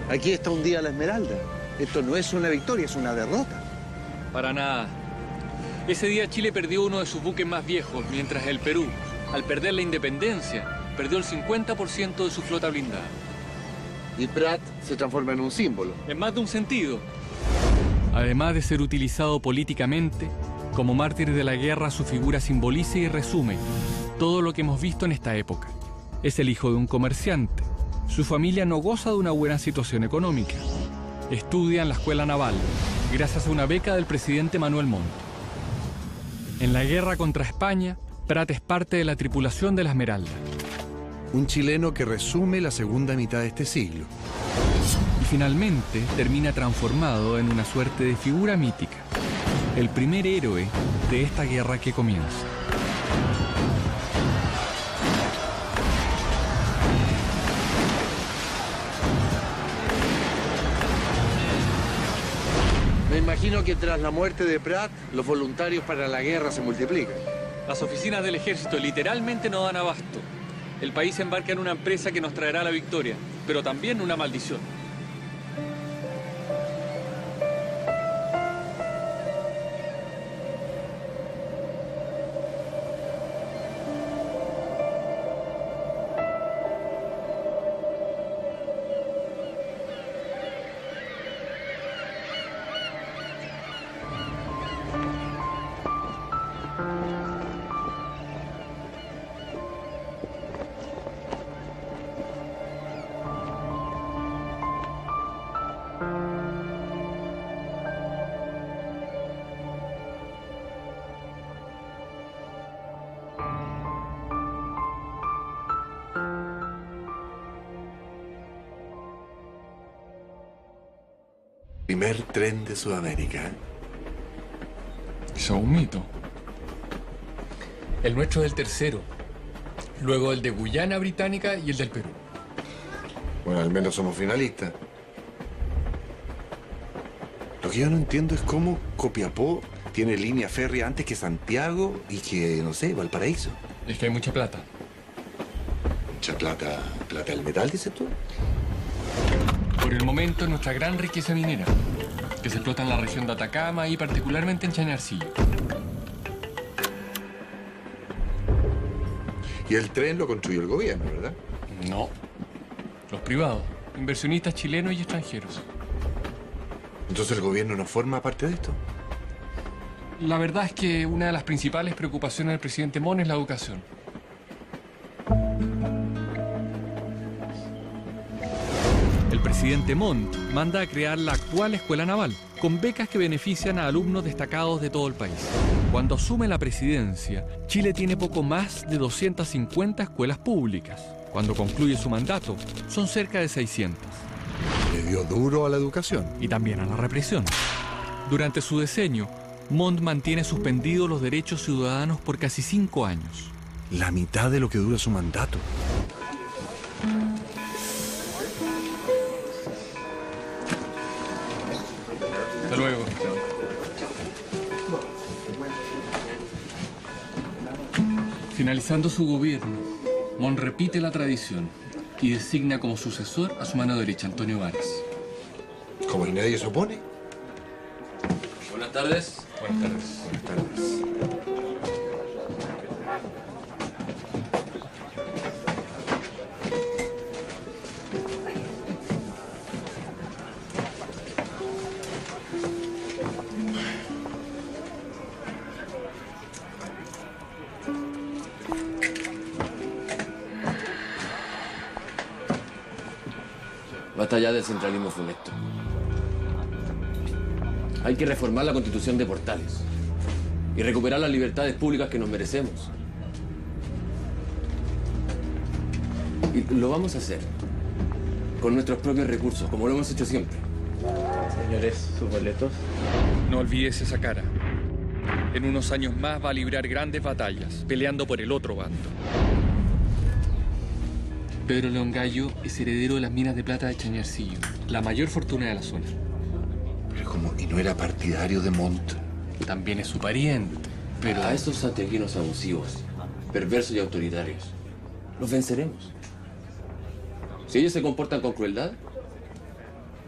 C: aquí está hundida la Esmeralda. Esto no es una victoria, es una derrota.
D: Para nada. Ese día Chile perdió uno de sus buques más viejos, mientras el Perú, al perder la independencia, perdió el 50% de su flota blindada.
C: Y Prat se transforma en un símbolo.
D: En más de un sentido. Además de ser utilizado políticamente, como mártir de la guerra, su figura simboliza y resume todo lo que hemos visto en esta época. Es el hijo de un comerciante. Su familia no goza de una buena situación económica. Estudia en la escuela naval, gracias a una beca del presidente Manuel Montt. En la guerra contra España, Prat es parte de la tripulación de la Esmeralda.
A: Un chileno que resume la segunda mitad de este siglo.
D: Y finalmente termina transformado en una suerte de figura mítica, el primer héroe de esta guerra que comienza.
C: Me imagino que tras la muerte de Prat, los voluntarios para la guerra se multiplican.
D: Las oficinas del ejército literalmente no dan abasto. El país se embarca en una empresa que nos traerá la victoria, pero también una maldición.
F: primer tren de Sudamérica.
D: Eso es un mito. El nuestro es el tercero. Luego el de Guyana Británica y el del Perú.
F: Bueno, al menos somos finalistas. Lo que yo no entiendo es cómo Copiapó tiene línea férrea antes que Santiago y que, no sé, Valparaíso.
D: Es que hay mucha plata.
F: ¿Mucha plata? ¿Plata del metal, dices tú?
D: Por el momento es nuestra gran riqueza minera, que se explota en la región de Atacama y particularmente en Chañarcillo.
F: Y el tren lo construyó el gobierno, ¿verdad?
D: No. Los privados, inversionistas chilenos y extranjeros.
F: ¿Entonces el gobierno no forma parte de esto?
D: La verdad es que una de las principales preocupaciones del presidente Montt es la educación. El presidente Montt manda a crear la actual Escuela Naval, con becas que benefician a alumnos destacados de todo el país. Cuando asume la presidencia, Chile tiene poco más de 250 escuelas públicas. Cuando concluye su mandato, son cerca de 600.
A: Le dio duro a la educación.
D: Y también a la represión. Durante su diseño, Montt mantiene suspendidos los derechos ciudadanos por casi 5 años.
A: La mitad de lo que dura su mandato.
D: Hasta luego. Finalizando su gobierno, Montt repite la tradición y designa como sucesor a su mano derecha, Antonio Varas.
F: ¿Como y nadie se opone?
G: Buenas tardes.
D: Buenas tardes.
F: Buenas tardes.
G: Basta ya del centralismo funesto. Hay que reformar la Constitución de Portales y recuperar las libertades públicas que nos merecemos. Y lo vamos a hacer con nuestros propios recursos, como lo hemos hecho siempre.
H: Señores, sus boletos.
D: No olvides esa cara. En unos años más va a librar grandes batallas, peleando por el otro bando. Pedro León Gallo es heredero de las minas de plata de Chañarcillo, la mayor fortuna de la zona.
F: Pero como, ¿y no era partidario de Montt?
D: También es su pariente, pero...
G: A esos santiaguinos abusivos, perversos y autoritarios, los venceremos. Si ellos se comportan con crueldad,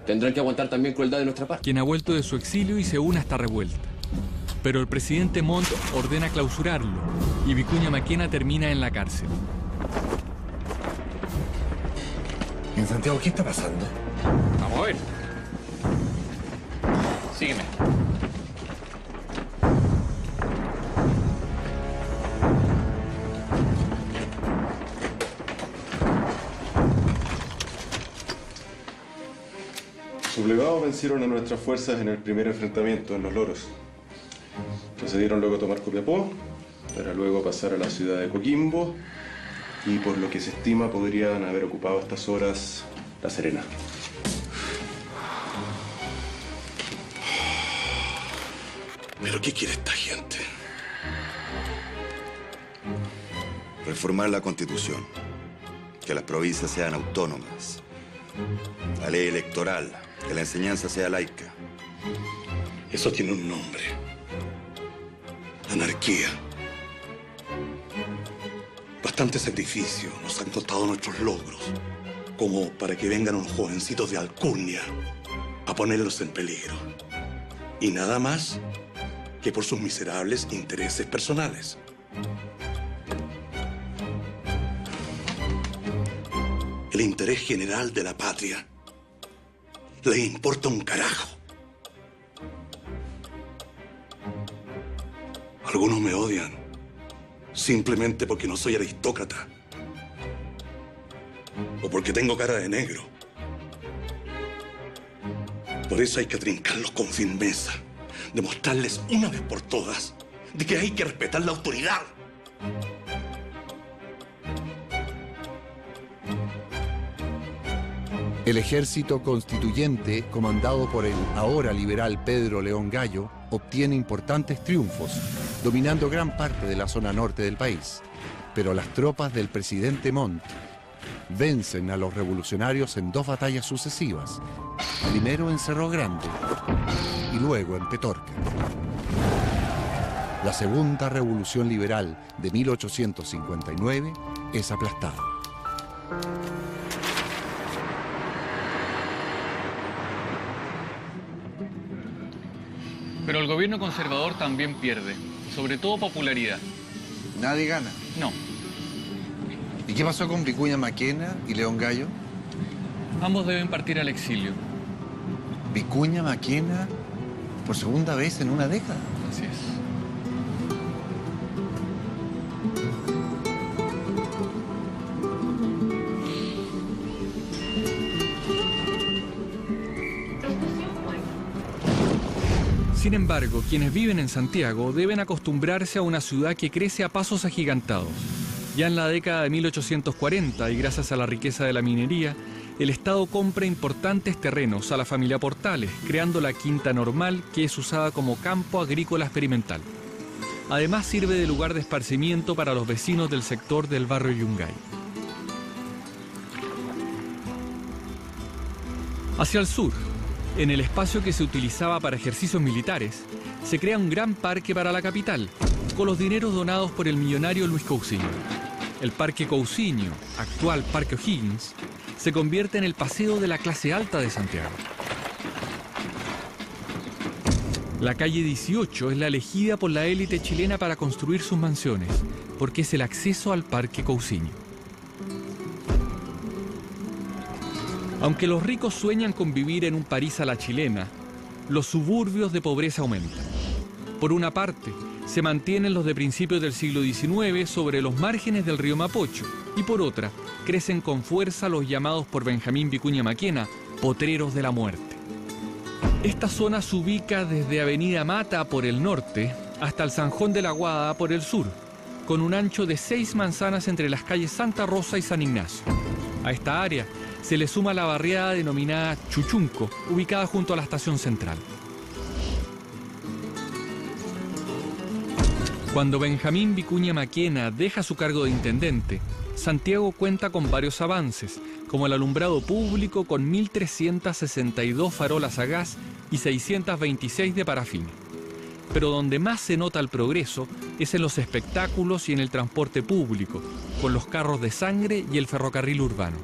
G: tendrán que aguantar también crueldad de nuestra parte.
D: Quien ha vuelto de su exilio y se une a esta revuelta. Pero el presidente Montt ordena clausurarlo y Vicuña Maquena termina en la cárcel.
F: ¿En Santiago qué está pasando?
D: Vamos a ver. Sígueme.
M: Sublevados vencieron a nuestras fuerzas en el primer enfrentamiento en Los Loros. Procedieron luego a tomar Copiapó, para luego pasar a la ciudad de Coquimbo y por lo que se estima podrían haber ocupado a estas horas La Serena.
N: ¿Pero qué quiere esta gente? Reformar la Constitución, que las provincias sean autónomas, la ley electoral, que la enseñanza sea laica. Eso tiene un nombre. Anarquía. Bastante sacrificio nos han costado nuestros logros, como para que vengan unos jovencitos de alcurnia a ponerlos en peligro. Y nada más que por sus miserables intereses personales. El interés general de la patria le importa un carajo. Algunos me odian simplemente porque no soy aristócrata o porque tengo cara de negro. Por eso hay que trincarlos con firmeza, demostrarles una vez por todas de que hay que respetar la autoridad.
A: El ejército constituyente, comandado por el ahora liberal Pedro León Gallo, obtiene importantes triunfos, dominando gran parte de la zona norte del país. Pero las tropas del presidente Montt vencen a los revolucionarios en 2 batallas sucesivas, primero en Cerro Grande y luego en Petorca. La segunda revolución liberal de 1859 es aplastada.
D: Pero el gobierno conservador también pierde, sobre todo popularidad.
C: Nadie gana.
D: No.
C: ¿Y qué pasó con Vicuña Maquena y León Gallo?
D: Ambos deben partir al exilio.
C: Vicuña Maquena por segunda vez en una década.
D: Así es. Sin embargo, quienes viven en Santiago deben acostumbrarse a una ciudad que crece a pasos agigantados. Ya en la década de 1840, y gracias a la riqueza de la minería, el Estado compra importantes terrenos a la familia Portales, creando la Quinta Normal, que es usada como campo agrícola experimental. Además, sirve de lugar de esparcimiento para los vecinos del sector del barrio Yungay. Hacia el sur, en el espacio que se utilizaba para ejercicios militares, se crea un gran parque para la capital, con los dineros donados por el millonario Luis Cousiño. El Parque Cousiño, actual Parque O'Higgins, se convierte en el paseo de la clase alta de Santiago. La calle 18 es la elegida por la élite chilena para construir sus mansiones, porque es el acceso al Parque Cousiño. Aunque los ricos sueñan con vivir en un París a la chilena, los suburbios de pobreza aumentan. Por una parte, se mantienen los de principios del siglo XIX sobre los márgenes del río Mapocho, y por otra, crecen con fuerza los llamados por Benjamín Vicuña Maquena potreros de la muerte. Esta zona se ubica desde Avenida Mata por el norte hasta el Zanjón de la Guada por el sur, con un ancho de 6 manzanas entre las calles Santa Rosa y San Ignacio. A esta área se le suma la barriada denominada Chuchunco, ubicada junto a la estación central. Cuando Benjamín Vicuña Maquena deja su cargo de intendente, Santiago cuenta con varios avances, como el alumbrado público con 1.362 farolas a gas y 626 de parafina. Pero donde más se nota el progreso es en los espectáculos y en el transporte público, con los carros de sangre y el ferrocarril urbano.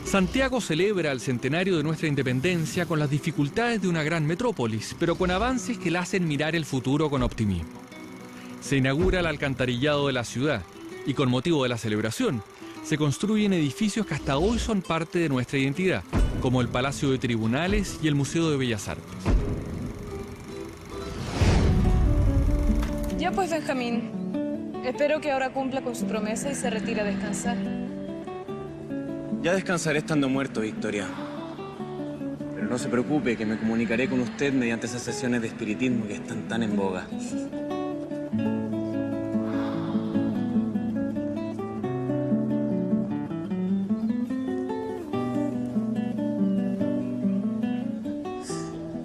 D: Santiago celebra el centenario de nuestra independencia con las dificultades de una gran metrópolis, pero con avances que la hacen mirar el futuro con optimismo. Se inaugura el alcantarillado de la ciudad y con motivo de la celebración se construyen edificios que hasta hoy son parte de nuestra identidad, como el Palacio de Tribunales y el Museo de Bellas Artes.
Q: Ya pues, Benjamín, espero que ahora cumpla con su promesa y se retire a descansar.
K: Ya descansaré estando muerto, Victoria. Pero no se preocupe, que me comunicaré con usted mediante esas sesiones de espiritismo que están tan en boga.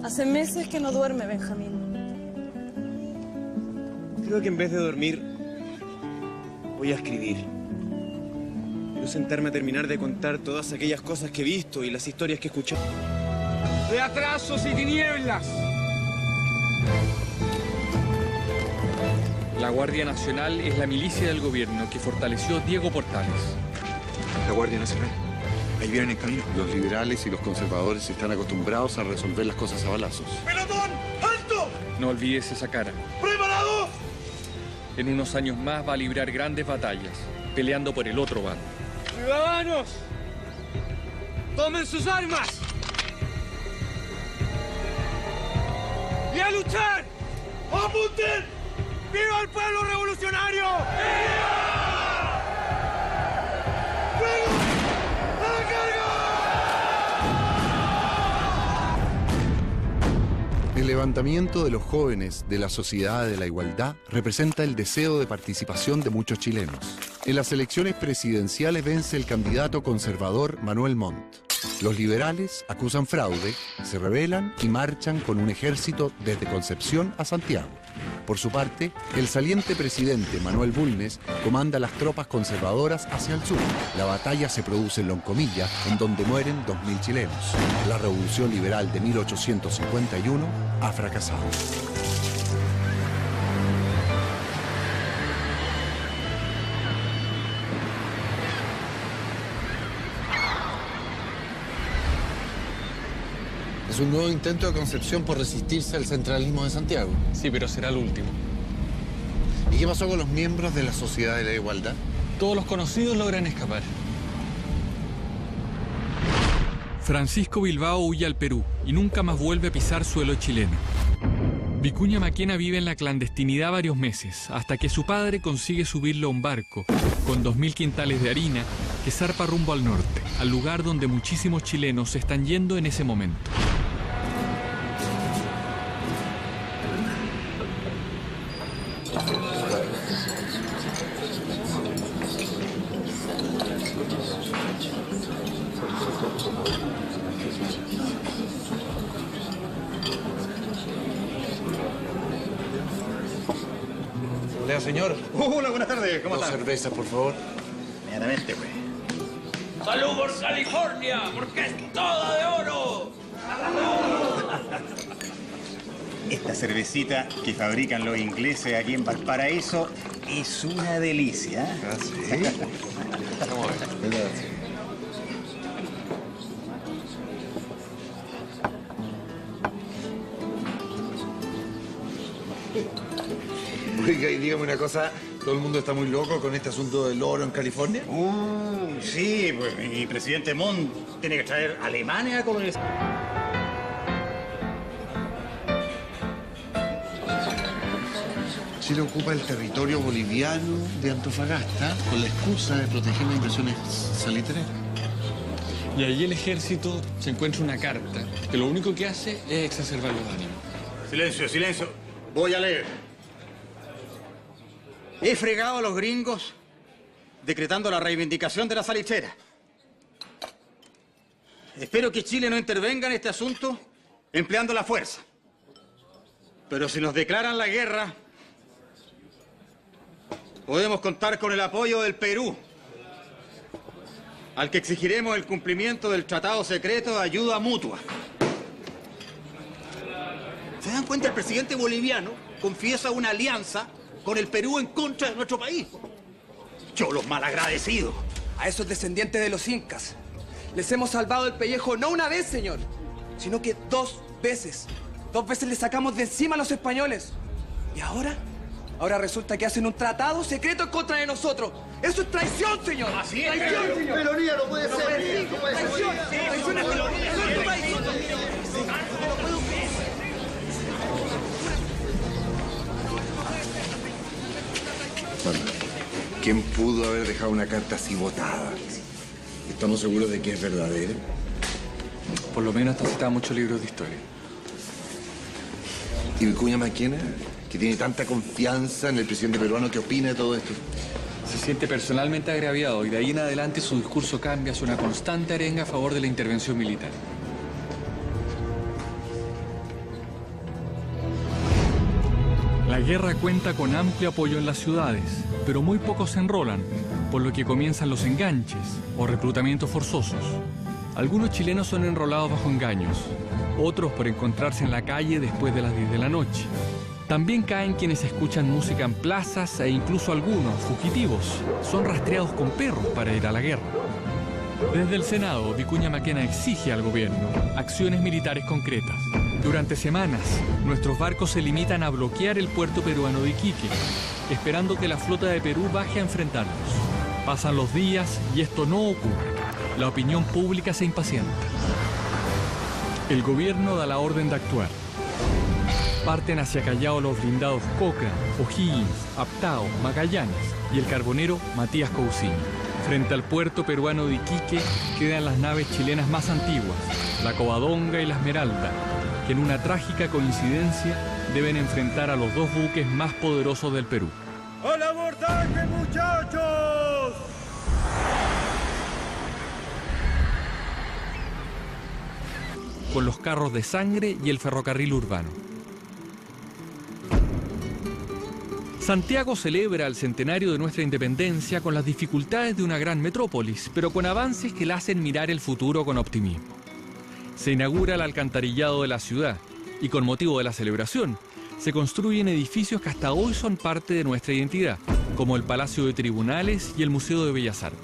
Q: Hace meses que no duerme, Benjamín.
K: Creo que en vez de dormir, voy a escribir. Quiero sentarme a terminar de contar todas aquellas cosas que he visto y las historias que he escuchado.
V: De atrasos y tinieblas.
D: La Guardia Nacional es la milicia del gobierno que fortaleció Diego Portales.
F: La Guardia Nacional. Ahí vienen en camino.
A: Los liberales y los conservadores están acostumbrados a resolver las cosas a balazos.
B: ¡Pelotón! ¡Alto!
D: No olvides esa cara.
B: ¡Preparados!
D: En unos años más va a librar grandes batallas, peleando por el otro bando.
V: ¡Ciudadanos! ¡Tomen sus armas! ¡Y a luchar!
B: ¡Apunten!
V: ¡Viva el pueblo revolucionario!
B: ¡Fuego! ¡A la carga!
A: El levantamiento de los jóvenes de la Sociedad de la Igualdad representa el deseo de participación de muchos chilenos. En las elecciones presidenciales vence el candidato conservador Manuel Montt. Los liberales acusan fraude, se rebelan y marchan con un ejército desde Concepción a Santiago. Por su parte, el saliente presidente Manuel Bulnes comanda las tropas conservadoras hacia el sur. La batalla se produce en Loncomilla, en donde mueren 2.000 chilenos. La revolución liberal de 1851 ha fracasado.
C: Es un nuevo intento de Concepción por resistirse al centralismo de Santiago.
D: Sí, pero será el último.
C: ¿Y qué pasó con los miembros de la Sociedad de la Igualdad?
D: Todos los conocidos logran escapar.
O: Francisco Bilbao huye al Perú y nunca más vuelve a pisar suelo chileno. Vicuña Maquena vive en la clandestinidad varios meses, hasta que su padre consigue subirlo a un barco con 2.000 quintales de harina que zarpa rumbo al norte, al lugar donde muchísimos chilenos se están yendo en ese momento.
C: Hola, señor.
J: Hola, buenas tardes. ¿Cómo estás?
C: Dos cervezas, por favor.
J: Inmediatamente, güey.
H: ¡Salud por California! ¡Porque es toda de oro!
J: Esta cervecita que fabrican los ingleses aquí en Valparaíso es una delicia.
F: ¿Ah, sí?
J: Vamos a ver.
F: Oiga, y dígame una cosa, ¿todo el mundo está muy loco con este asunto del oro en California?
J: Sí, pues mi presidente Montt tiene que traer a Alemania a colonizar.
A: Chile ocupa el territorio boliviano de Antofagasta con la excusa de proteger las inversiones salitreras.
D: Y ahí el ejército se encuentra una carta que lo único que hace es exacerbar los ánimos.
J: Silencio, silencio. Voy a leer. He fregado a los gringos decretando la reivindicación de la salitrera. Espero que Chile no intervenga en este asunto empleando la fuerza. Pero si nos declaran la guerra, podemos contar con el apoyo del Perú, al que exigiremos el cumplimiento del tratado secreto de ayuda mutua. ¿Se dan cuenta? El presidente boliviano confiesa una alianza con el Perú en contra de nuestro país. Yo, los malagradecidos.
V: A esos descendientes de los incas les hemos salvado el pellejo no una vez, señor, sino que 2 veces. 2 veces le sacamos de encima a los españoles. ¿Y ahora? Ahora resulta que hacen un tratado secreto en contra de nosotros. ¡Eso es traición, señor!
J: Así es.
V: ¡Traición, señor!
J: Peronía no puede ser.
V: ¡Traición! ¡Traición es peronía! ¡Eso es traición!
F: ¿Quién pudo haber dejado una carta así botada? ¿Estamos seguros de que es verdadera?
D: Por lo menos está citada en muchos libros de historia.
F: ¿Y Vicuña Maquena, que tiene tanta confianza en el presidente peruano, qué opina de todo esto?
D: Se siente personalmente agraviado y de ahí en adelante su discurso cambia hacia una constante arenga a favor de la intervención militar.
O: La guerra cuenta con amplio apoyo en las ciudades, pero muy pocos se enrolan, por lo que comienzan los enganches o reclutamientos forzosos. Algunos chilenos son enrolados bajo engaños, otros por encontrarse en la calle después de las 10 de la noche. También caen quienes escuchan música en plazas e incluso algunos, fugitivos, son rastreados con perros para ir a la guerra. Desde el Senado, Vicuña Maquena exige al gobierno acciones militares concretas. Durante semanas, nuestros barcos se limitan a bloquear el puerto peruano de Iquique, esperando que la flota de Perú baje a enfrentarlos. Pasan los días y esto no ocurre. La opinión pública se impacienta. El gobierno da la orden de actuar. Parten hacia Callao los blindados Cochrane, O'Higgins, Aptao, Magallanes y el carbonero Matías Cousiño. Frente al puerto peruano de Iquique quedan las naves chilenas más antiguas, la Covadonga y la Esmeralda, que en una trágica coincidencia deben enfrentar a los 2 buques más poderosos del Perú.
B: ¡Al abordaje, muchachos!
O: con los carros de sangre y el ferrocarril urbano. Santiago celebra el centenario de nuestra independencia con las dificultades de una gran metrópolis, pero con avances que la hacen mirar el futuro con optimismo. Se inaugura el alcantarillado de la ciudad y con motivo de la celebración se construyen edificios que hasta hoy son parte de nuestra identidad, como el Palacio de Tribunales y el Museo de Bellas Artes.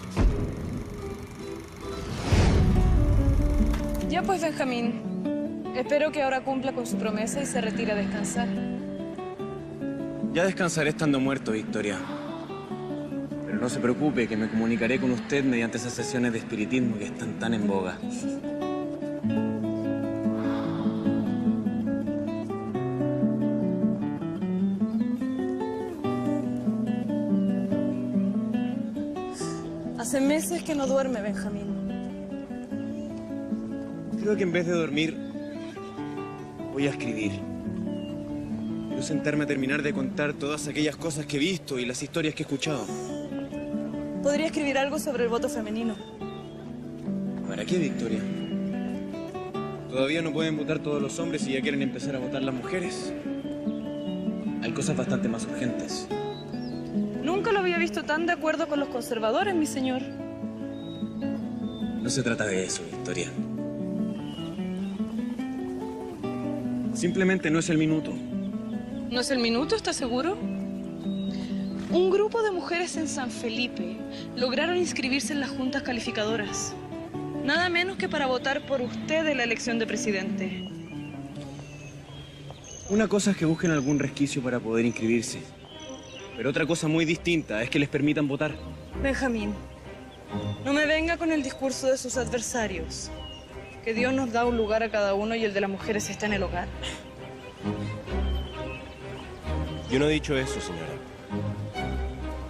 Q: Ya pues, Benjamín. Espero que ahora cumpla con su promesa y se retire a descansar.
K: Ya descansaré estando muerto, Victoria. Pero no se preocupe, que me comunicaré con usted mediante esas sesiones de espiritismo que están tan en boga.
Q: Hace meses que no duerme, Benjamín.
K: Creo que en vez de dormir, voy a escribir. Quiero sentarme a terminar de contar todas aquellas cosas que he visto y las historias que he escuchado.
Q: Podría escribir algo sobre el voto femenino.
K: ¿Para qué, Victoria? ¿Todavía no pueden votar todos los hombres y ya quieren empezar a votar las mujeres? Hay cosas bastante más urgentes.
Q: Nunca lo había visto tan de acuerdo con los conservadores, mi señor.
K: No se trata de eso, Victoria. Simplemente no es el minuto.
Q: ¿No es el minuto, está seguro? Un grupo de mujeres en San Felipe lograron inscribirse en las juntas calificadoras. Nada menos que para votar por usted en la elección de presidente.
K: Una cosa es que busquen algún resquicio para poder inscribirse. Pero otra cosa muy distinta es que les permitan votar.
Q: Benjamín, no me venga con el discurso de sus adversarios. Que Dios nos da un lugar a cada uno y el de las mujeres está en el hogar.
I: Yo no he dicho eso, señora.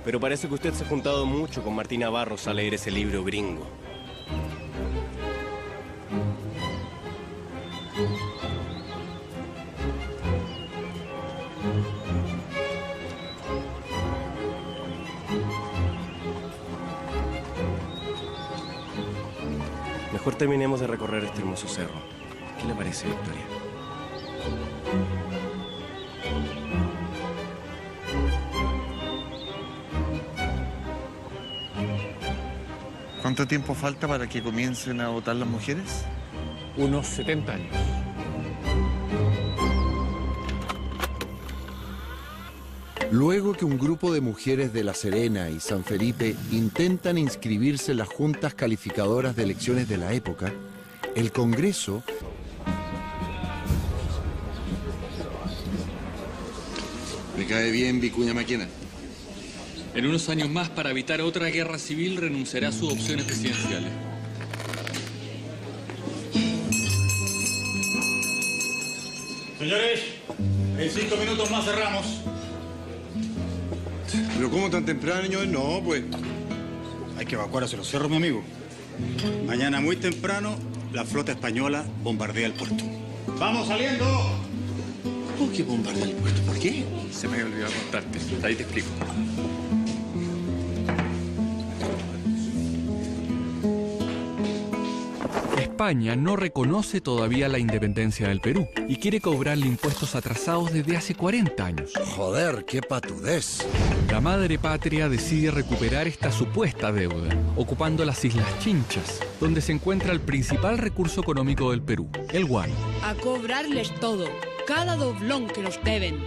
I: Pero parece que usted se ha juntado mucho con Martina Barros a leer ese libro gringo. Mejor terminemos de recorrer este hermoso cerro. ¿Qué le parece, Victoria?
F: ¿Cuánto tiempo falta para que comiencen a votar las mujeres?
D: Unos 70 años.
A: Luego que un grupo de mujeres de La Serena y San Felipe intentan inscribirse en las juntas calificadoras de elecciones de la época, el Congreso
C: Me cae bien Vicuña Maquena.
D: En unos años más, para evitar otra guerra civil, renunciará a sus opciones presidenciales.
J: Señores, en 5 minutos más cerramos.
F: ¿Pero cómo tan temprano? No, pues.
J: Hay que evacuar hacia los cerros, mi amigo. Mañana muy temprano, la flota española bombardea el puerto. ¡Vamos saliendo!
C: ¿Cómo que bombardea el puerto? ¿Por qué?
D: Se me había olvidado contarte. Ahí te explico.
O: España no reconoce todavía la independencia del Perú y quiere cobrarle impuestos atrasados desde hace 40 años.
A: Joder, qué patudez.
O: La madre patria decide recuperar esta supuesta deuda, ocupando las Islas Chinchas, donde se encuentra el principal recurso económico del Perú, el guano.
L: A cobrarles todo, cada doblón que nos deben.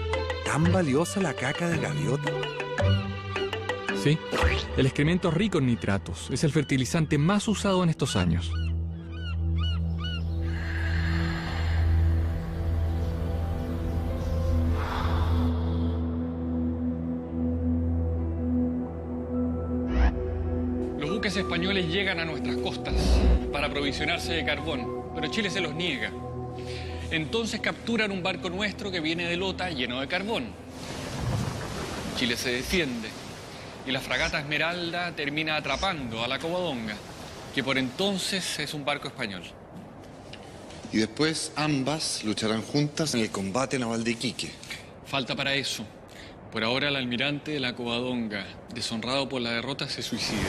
A: ¿Tan valiosa la caca de gaviota?
O: Sí, el excremento rico en nitratos es el fertilizante más usado en estos años.
D: Los buques españoles llegan a nuestras costas para aprovisionarse de carbón, pero Chile se los niega. Entonces capturan un barco nuestro que viene de Lota lleno de carbón. Chile se defiende y la fragata Esmeralda termina atrapando a la Covadonga, que por entonces es un barco español.
F: Y después ambas lucharán juntas en el combate naval de Iquique.
D: Falta para eso. Por ahora el almirante de la Covadonga, deshonrado por la derrota, se suicida.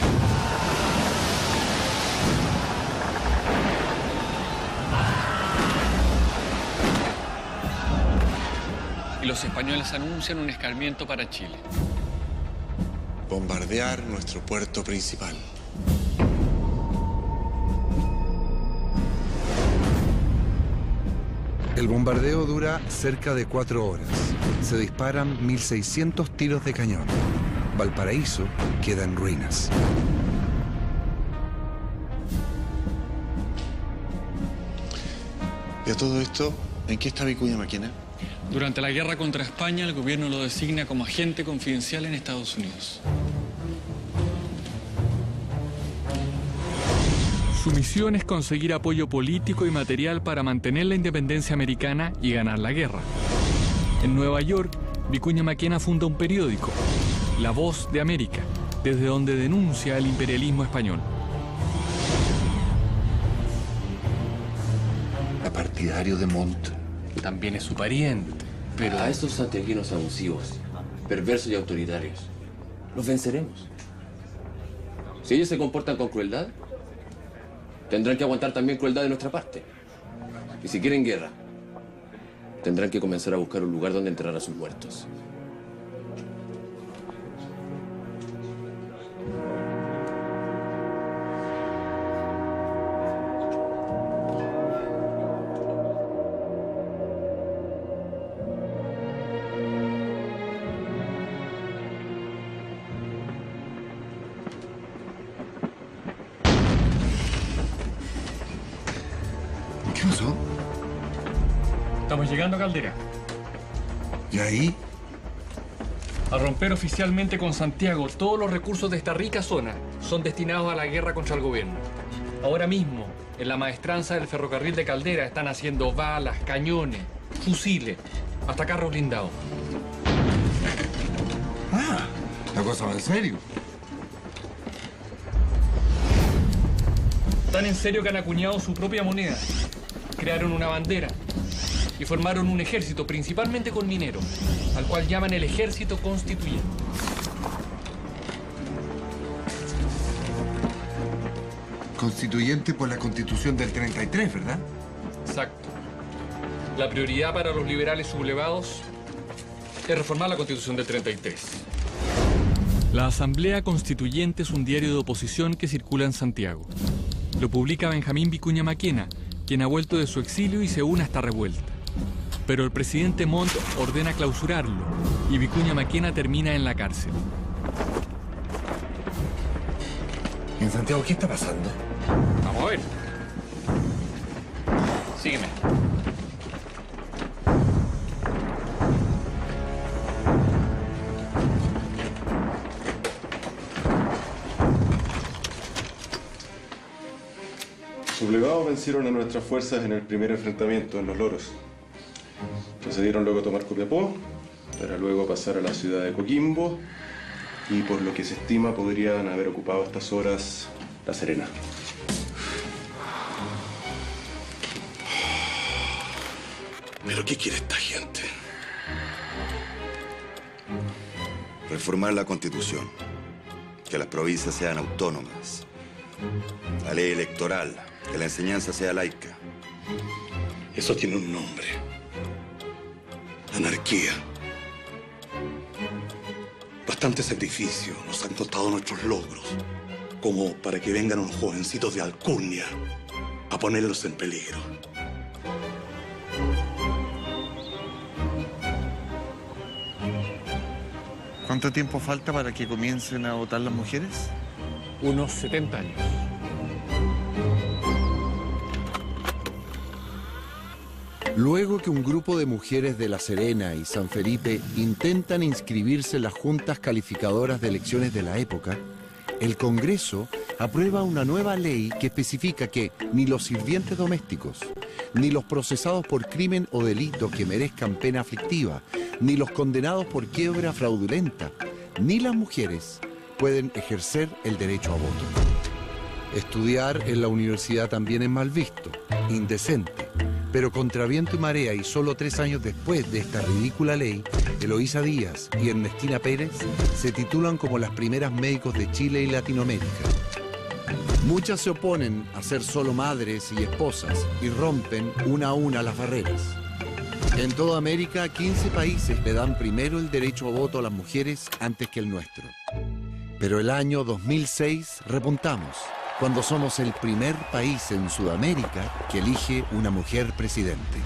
O: los españoles anuncian un escarmiento para Chile.
F: Bombardear nuestro puerto principal.
A: El bombardeo dura cerca de 4 horas. Se disparan 1.600 tiros de cañón. Valparaíso queda en ruinas.
F: Y a todo esto, ¿en qué está Vicuña Maquena?
O: Durante la guerra contra España, el gobierno lo designa como agente confidencial en Estados Unidos. Su misión es conseguir apoyo político y material para mantener la independencia americana y ganar la guerra. En Nueva York, Vicuña Maquena funda un periódico, La Voz de América, desde donde denuncia el imperialismo español.
F: ¿A partidario de Montt?
D: También es su pariente, pero...
G: A estos santiaguinos abusivos, perversos y autoritarios, los venceremos. Si ellos se comportan con crueldad, tendrán que aguantar también crueldad de nuestra parte. Y si quieren guerra, tendrán que comenzar a buscar un lugar donde enterrar a sus muertos.
F: ¿Qué pasó?
O: Estamos llegando a Caldera.
F: ¿Y ahí?
O: A romper oficialmente con Santiago, todos los recursos de esta rica zona son destinados a la guerra contra el gobierno. Ahora mismo, en la maestranza del ferrocarril de Caldera están haciendo balas, cañones, fusiles, hasta carros blindados.
F: Ah, la cosa va en serio.
O: Tan en serio que han acuñado su propia moneda. Crearon una bandera y formaron un ejército, principalmente con mineros, al cual llaman el Ejército Constituyente.
F: Constituyente por la Constitución del 33, ¿verdad?
O: Exacto. La prioridad para los liberales sublevados es reformar la Constitución del 33. La Asamblea Constituyente es un diario de oposición que circula en Santiago. Lo publica Benjamín Vicuña Maquena, quien ha vuelto de su exilio y se une a esta revuelta. Pero el presidente Montt ordena clausurarlo y Vicuña Maquena termina en la cárcel.
F: ¿Y en Santiago qué está pasando?
O: Vamos a ver. Sígueme.
M: Sublevados vencieron a nuestras fuerzas en el primer enfrentamiento en Los Loros. Procedieron luego a tomar Copiapó, para luego pasar a la ciudad de Coquimbo y por lo que se estima podrían haber ocupado a estas horas La Serena.
N: ¿Pero qué quiere esta gente? Reformar la Constitución, que las provincias sean autónomas, la ley electoral, que la enseñanza sea laica. Eso tiene un nombre. Anarquía. Bastante sacrificio nos han costado nuestros logros, como para que vengan unos jovencitos de alcurnia a ponerlos en peligro.
F: ¿Cuánto tiempo falta para que comiencen a votar las mujeres?
O: Unos 70 años.
A: Luego que un grupo de mujeres de La Serena y San Felipe intentan inscribirse en las juntas calificadoras de elecciones de la época, el Congreso aprueba una nueva ley que especifica que ni los sirvientes domésticos, ni los procesados por crimen o delito que merezcan pena aflictiva, ni los condenados por quiebra fraudulenta, ni las mujeres pueden ejercer el derecho a voto. Estudiar en la universidad también es mal visto, indecente. Pero contra viento y marea y solo 3 años después de esta ridícula ley, Eloísa Díaz y Ernestina Pérez se titulan como las primeras médicos de Chile y Latinoamérica. Muchas se oponen a ser solo madres y esposas y rompen una a una las barreras. En toda América, 15 países le dan primero el derecho a voto a las mujeres antes que el nuestro. Pero el año 2006 repuntamos, cuando somos el primer país en Sudamérica que elige una mujer presidente.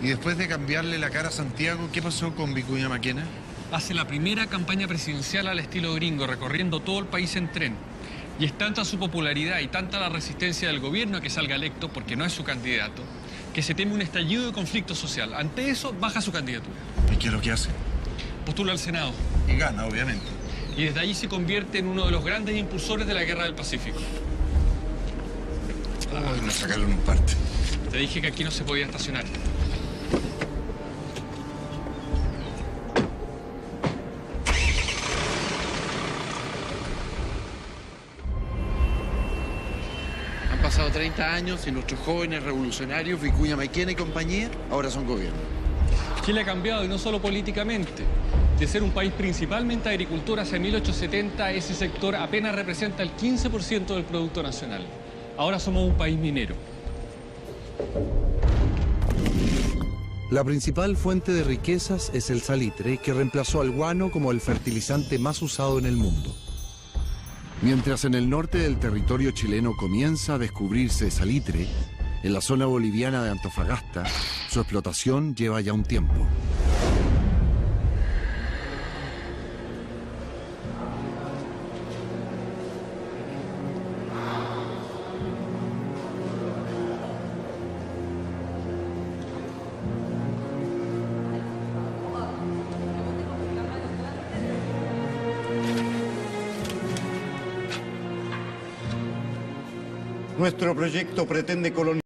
C: Y después de cambiarle la cara a Santiago, ¿qué pasó con Vicuña Maquena?
O: Hace la primera campaña presidencial al estilo gringo, recorriendo todo el país en tren. Y es tanta su popularidad y tanta la resistencia del gobierno a que salga electo, porque no es su candidato, que se teme un estallido de conflicto social. Ante eso, baja su candidatura.
C: ¿Y qué es lo que hace?
O: Postula al Senado.
C: Y gana, obviamente.
O: Y desde allí se convierte en uno de los grandes impulsores de la Guerra del Pacífico.
C: Nos sacaron un parte.
O: Te dije que aquí no se podía estacionar.
C: Han pasado 30 años y nuestros jóvenes revolucionarios, Vicuña Maquena y compañía, ahora son gobierno.
O: Chile ha cambiado, y no solo políticamente. De ser un país principalmente agricultor, hacia 1870 ese sector apenas representa el 15% del Producto Nacional. Ahora somos un país minero.
A: La principal fuente de riquezas es el salitre, que reemplazó al guano como el fertilizante más usado en el mundo. Mientras en el norte del territorio chileno comienza a descubrirse salitre, en la zona boliviana de Antofagasta, su explotación lleva ya un tiempo.
J: Nuestro proyecto pretende colonizar